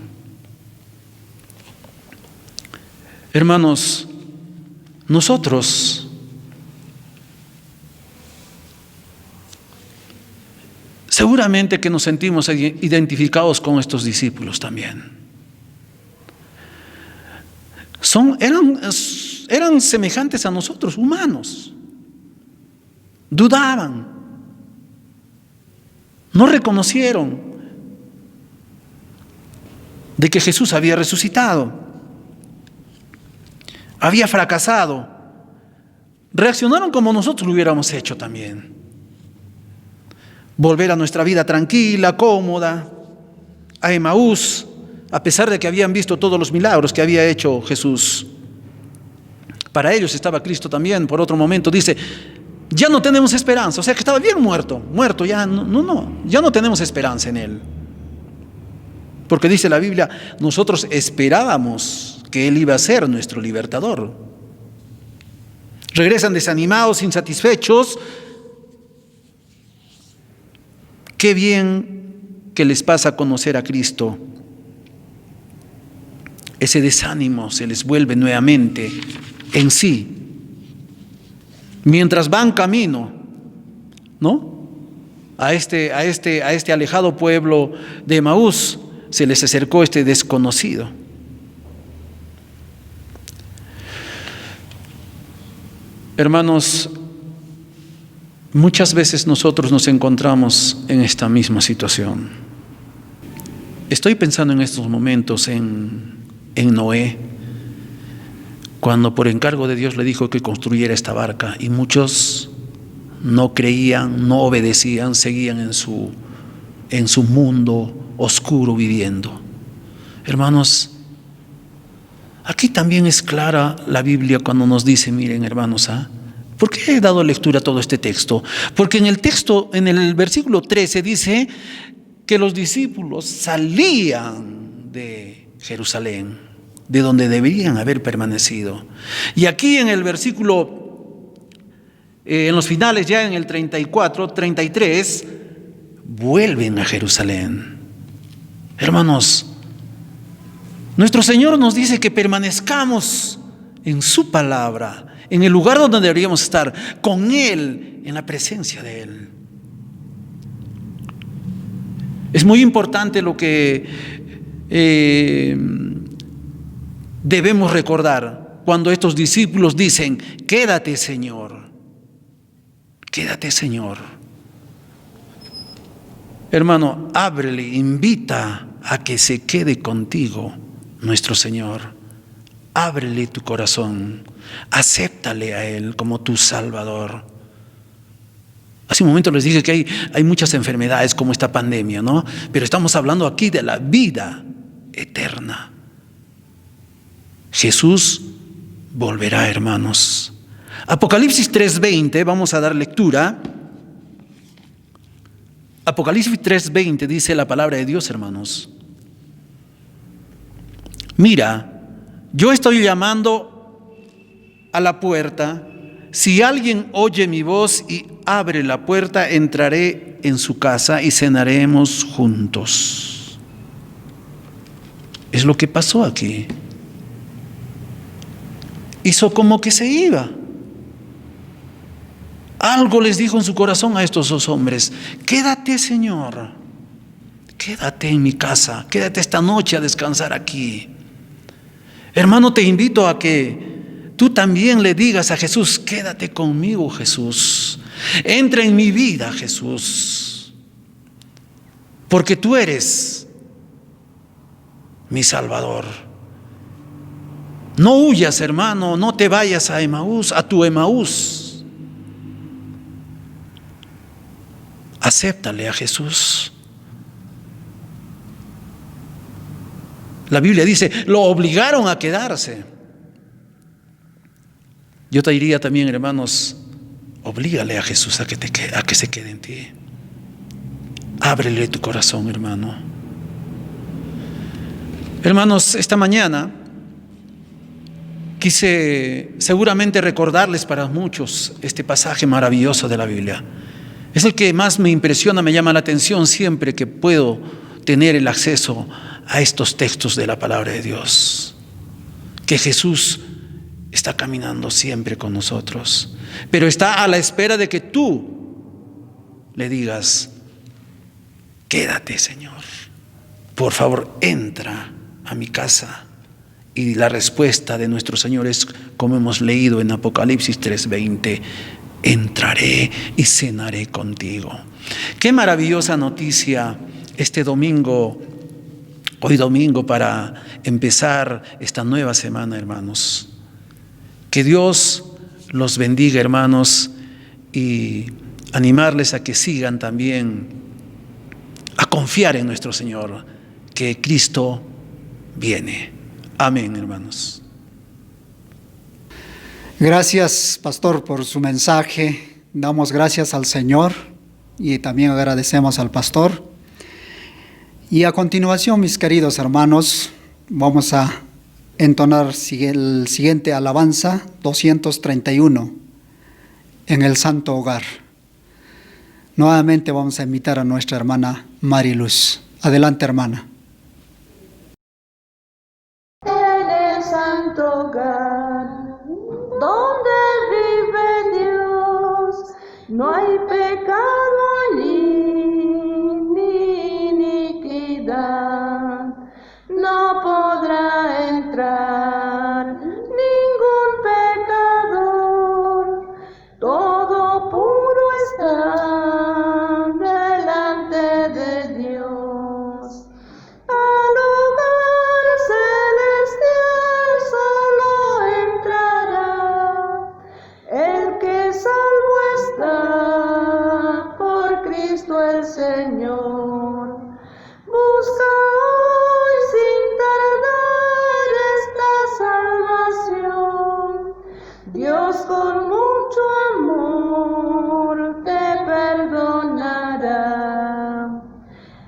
Hermanos, nosotros seguramente que nos sentimos identificados con estos discípulos también. Eran semejantes a nosotros, humanos. Dudaban. No reconocieron de que Jesús había resucitado. Había fracasado. reaccionaron como nosotros lo hubiéramos hecho también. Volver a nuestra vida tranquila, cómoda, a Emaús, a pesar de que habían visto todos los milagros que había hecho Jesús. Para ellos estaba Cristo también. Por otro momento dice, ya no tenemos esperanza. O sea que estaba bien muerto, ya no tenemos esperanza en Él. Porque dice la Biblia, nosotros esperábamos que Él iba a ser nuestro libertador. Regresan desanimados, insatisfechos. Qué bien que les pasa a conocer a Cristo. Ese desánimo se les vuelve nuevamente en sí. Mientras van camino, ¿no?, a este alejado pueblo de Emaús, se les acercó este desconocido. Hermanos, muchas veces nosotros nos encontramos en esta misma situación. Estoy pensando en estos momentos en Noé, cuando por encargo de Dios le dijo que construyera esta barca, y muchos no creían, no obedecían, seguían en su mundo oscuro viviendo. Hermanos, aquí también es clara la Biblia cuando nos dice, miren hermanos, ¿por qué he dado lectura a todo este texto? Porque en el texto, en el versículo 13 dice que los discípulos salían de Jerusalén, de donde deberían haber permanecido. Y aquí en el versículo, en los finales, ya en el 34, 33, vuelven a Jerusalén. Hermanos, nuestro Señor nos dice que permanezcamos en su palabra, en el lugar donde deberíamos estar, con Él, en la presencia de Él. Es muy importante lo que debemos recordar cuando estos discípulos dicen, quédate Señor, quédate Señor. Hermano, ábrele, invita a que se quede contigo nuestro Señor. Ábrele tu corazón, acéptale a Él como tu Salvador. Hace un momento les dije que hay muchas enfermedades como esta pandemia, ¿no? Pero estamos hablando aquí de la vida eterna. Jesús volverá, hermanos. Apocalipsis 3:20, vamos a dar lectura. Apocalipsis 3:20 dice la palabra de Dios, hermanos. Mira, yo estoy llamando a la puerta. Si alguien oye mi voz y abre la puerta, entraré en su casa y cenaremos juntos. Es lo que pasó aquí. Hizo como que se iba. Algo les dijo en su corazón a estos dos hombres: quédate, Señor, quédate en mi casa, quédate esta noche a descansar aquí. Hermano, te invito a que tú también le digas a Jesús: quédate conmigo, Jesús, entra en mi vida, Jesús, porque tú eres mi Salvador. No huyas, hermano, no te vayas a Emaús, a tu Emaús. Acéptale a Jesús. La Biblia dice, lo obligaron a quedarse. Yo te diría también, hermanos, oblígale a Jesús a que se quede en ti. Ábrele tu corazón, hermano. Hermanos, esta mañana quise seguramente recordarles para muchos este pasaje maravilloso de la Biblia. Es el que más me impresiona, me llama la atención siempre que puedo tener el acceso a estos textos de la palabra de Dios. Que Jesús está caminando siempre con nosotros, pero está a la espera de que tú le digas: quédate, Señor, por favor, entra a mi casa. Y la respuesta de nuestro Señor es, como hemos leído en Apocalipsis 3:20, entraré y cenaré contigo. Qué maravillosa noticia este domingo, hoy domingo, para empezar esta nueva semana, hermanos. Que Dios los bendiga, hermanos, y animarles a que sigan también a confiar en nuestro Señor, que Cristo viene. Amén, hermanos. Gracias, pastor, por su mensaje. Damos gracias al Señor y también agradecemos al pastor. Y a continuación, mis queridos hermanos, vamos a entonar el siguiente alabanza 231 en el Santo Hogar. Nuevamente vamos a invitar a nuestra hermana Mariluz. Adelante, hermana. En el santo hogar, donde vive Dios, no hay pecado allí, ni iniquidad. No podrá entrar ningún pecador, todo puro está delante de Dios. Al hogar celestial solo entrará el que salvo está por Cristo el Señor. Busca hoy sin tardar esta salvación. Dios con mucho amor te perdonará.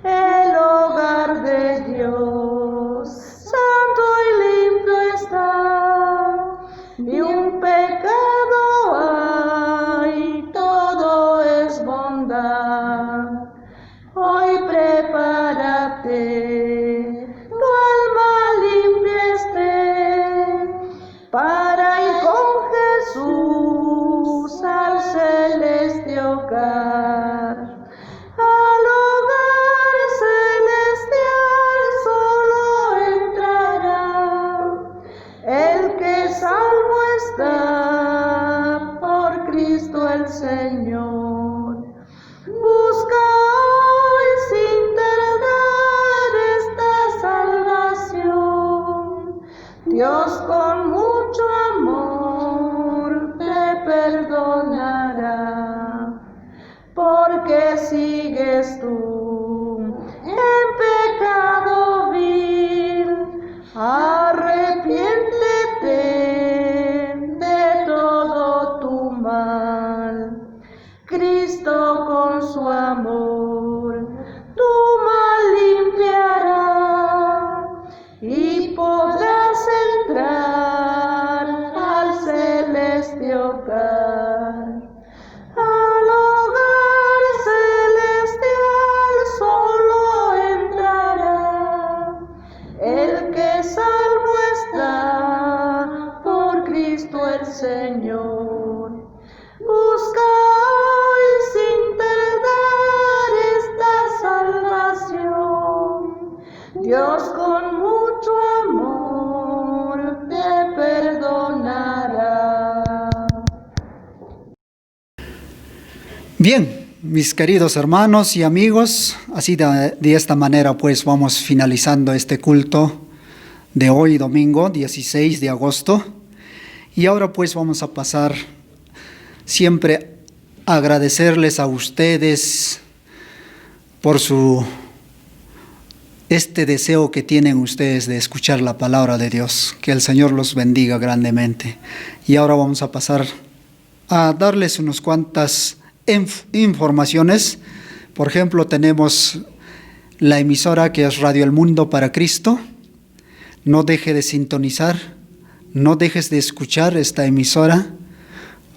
El hogar de Dios, santo y limpio está, ni un pecado hay, todo es bondad. Hoy prepárate, tu alma limpia esté, para ir con Jesús al celeste hogar. Al hogar celestial solo entrará el que salvo está por Cristo el Señor. Busca hoy sin tardar esta salvación. Dios con mucho amor te perdonará. Porque sigues tú en pecado vil, arrepiéntete de todo tu mal. Cristo con su amor tu mal limpiará y podrás entrar al celeste hogar. Al hogar celestial solo entrará el que salvo está por Cristo el Señor. Busca hoy sin tardar esta salvación. Dios con mucho amor te perdonará. Bien, mis queridos hermanos y amigos, así de esta manera pues vamos finalizando este culto de hoy, domingo 16 de agosto. Y ahora pues vamos a pasar siempre a agradecerles a ustedes por este deseo que tienen ustedes de escuchar la palabra de Dios. Que el Señor los bendiga grandemente. Y ahora vamos a pasar a darles unas cuantas informaciones. Por ejemplo, tenemos la emisora que es Radio El Mundo para Cristo. No deje de sintonizar, no dejes de escuchar esta emisora,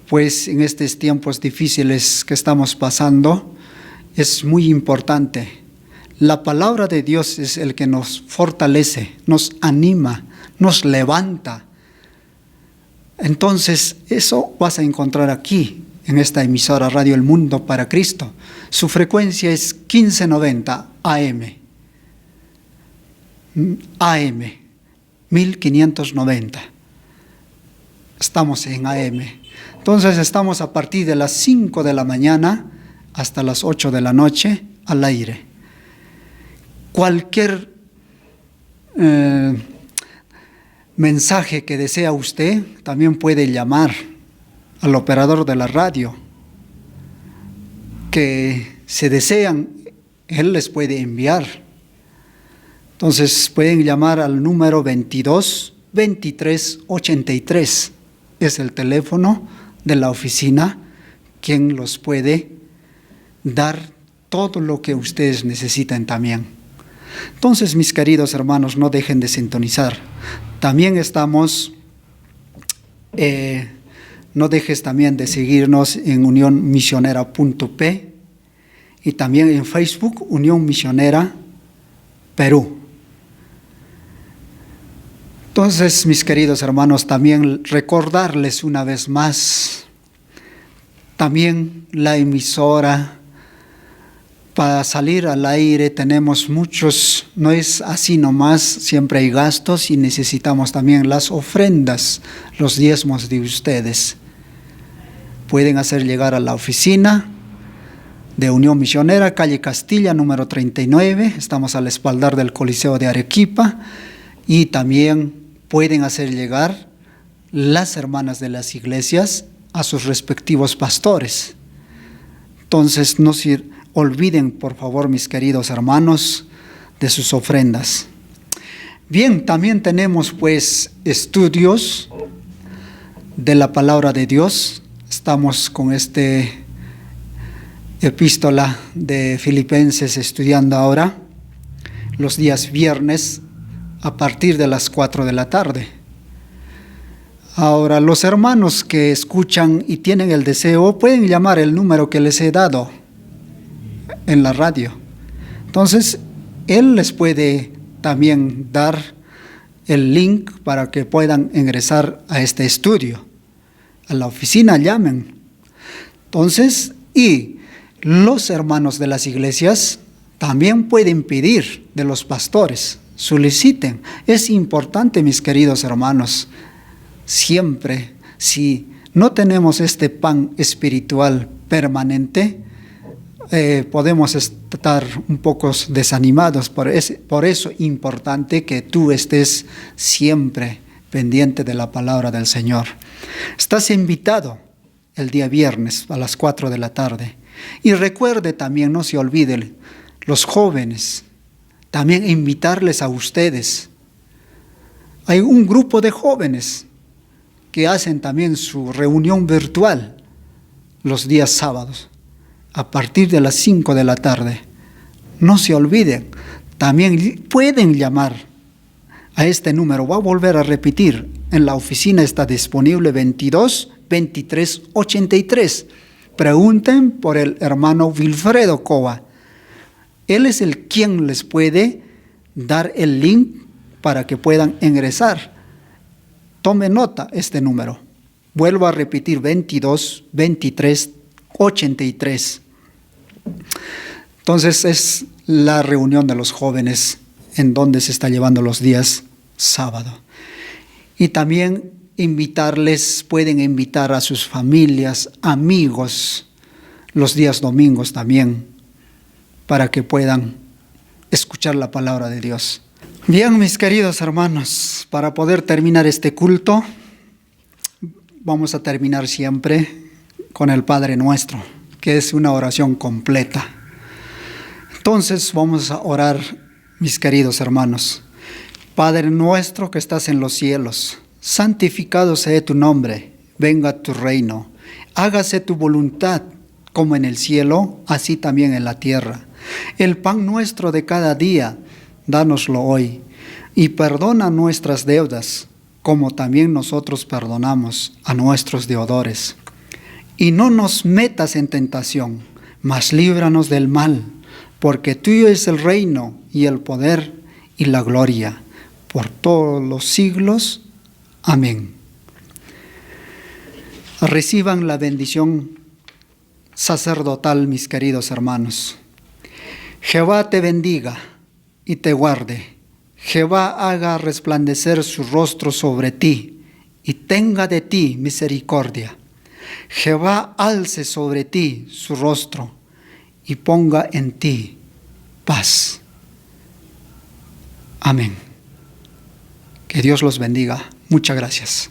pues en estos tiempos difíciles que estamos pasando es muy importante. La palabra de Dios es el que nos fortalece, nos anima, nos levanta. Entonces, eso vas a encontrar aquí, en esta emisora Radio El Mundo para Cristo. Su frecuencia es 1590 AM. AM, 1590. Estamos en AM. Entonces, estamos a partir de las 5 de la mañana hasta las 8 de la noche al aire. Cualquier mensaje que desea usted, también puede llamar al operador de la radio, que se desean, él les puede enviar. Entonces pueden llamar al número 22 23 83. Es el teléfono de la oficina, quien los puede dar todo lo que ustedes necesitan también. Entonces, mis queridos hermanos, no dejen de sintonizar. También estamos, no dejes también de seguirnos en unionmisionera.p y también en Facebook, Unión Misionera Perú. Entonces, mis queridos hermanos, también recordarles una vez más, también la emisora, para salir al aire tenemos muchos, no es así nomás, siempre hay gastos y necesitamos también las ofrendas, los diezmos de ustedes. Pueden hacer llegar a la oficina de Unión Misionera, calle Castilla, número 39, estamos al espaldar del Coliseo de Arequipa, y también pueden hacer llegar las hermanas de las iglesias a sus respectivos pastores. Entonces, no se olviden, por favor, mis queridos hermanos, de sus ofrendas. Bien, también tenemos pues estudios de la palabra de Dios. Estamos con este epístola de Filipenses estudiando ahora los días viernes a partir de las 4 de la tarde. Ahora, los hermanos que escuchan y tienen el deseo pueden llamar el número que les he dado en la radio. Entonces, él les puede también dar el link para que puedan ingresar a este estudio. A la oficina llamen. Entonces, y los hermanos de las iglesias también pueden pedir de los pastores, soliciten. Es importante, mis queridos hermanos, siempre, si no tenemos este pan espiritual permanente, podemos estar un poco desanimados. Por eso es importante que tú estés siempre pendiente de la palabra del Señor. Estás invitado el día viernes a las 4 de la tarde. Y recuerde también, no se olviden, los jóvenes, también invitarles a ustedes. Hay un grupo de jóvenes que hacen también su reunión virtual los días sábados, a partir de las 5 de la tarde. No se olviden, también pueden llamar a este número. Voy a volver a repetir, en la oficina está disponible 22 23 83. Pregunten por el hermano Wilfredo Cova. Él es el quien les puede dar el link para que puedan ingresar. Tome nota este número. Vuelvo a repetir, 22 23 83. Entonces es la reunión de los jóvenes en donde se está llevando los días sábado. Y también pueden invitar a sus familias, amigos, los días domingos también, para que puedan escuchar la palabra de Dios. Bien, mis queridos hermanos, para poder terminar este culto, vamos a terminar siempre con el Padre Nuestro, que es una oración completa. Entonces vamos a orar, mis queridos hermanos. Padre nuestro que estás en los cielos, santificado sea tu nombre, venga tu reino, hágase tu voluntad, como en el cielo, así también en la tierra. El pan nuestro de cada día, dánoslo hoy, y perdona nuestras deudas, como también nosotros perdonamos a nuestros deudores. Y no nos metas en tentación, mas líbranos del mal, porque tuyo es el reino y el poder y la gloria, por todos los siglos. Amén. Reciban la bendición sacerdotal, mis queridos hermanos. Jehová te bendiga y te guarde. Jehová haga resplandecer su rostro sobre ti y tenga de ti misericordia. Jehová alce sobre ti su rostro y ponga en ti paz. Amén. Que Dios los bendiga. Muchas gracias.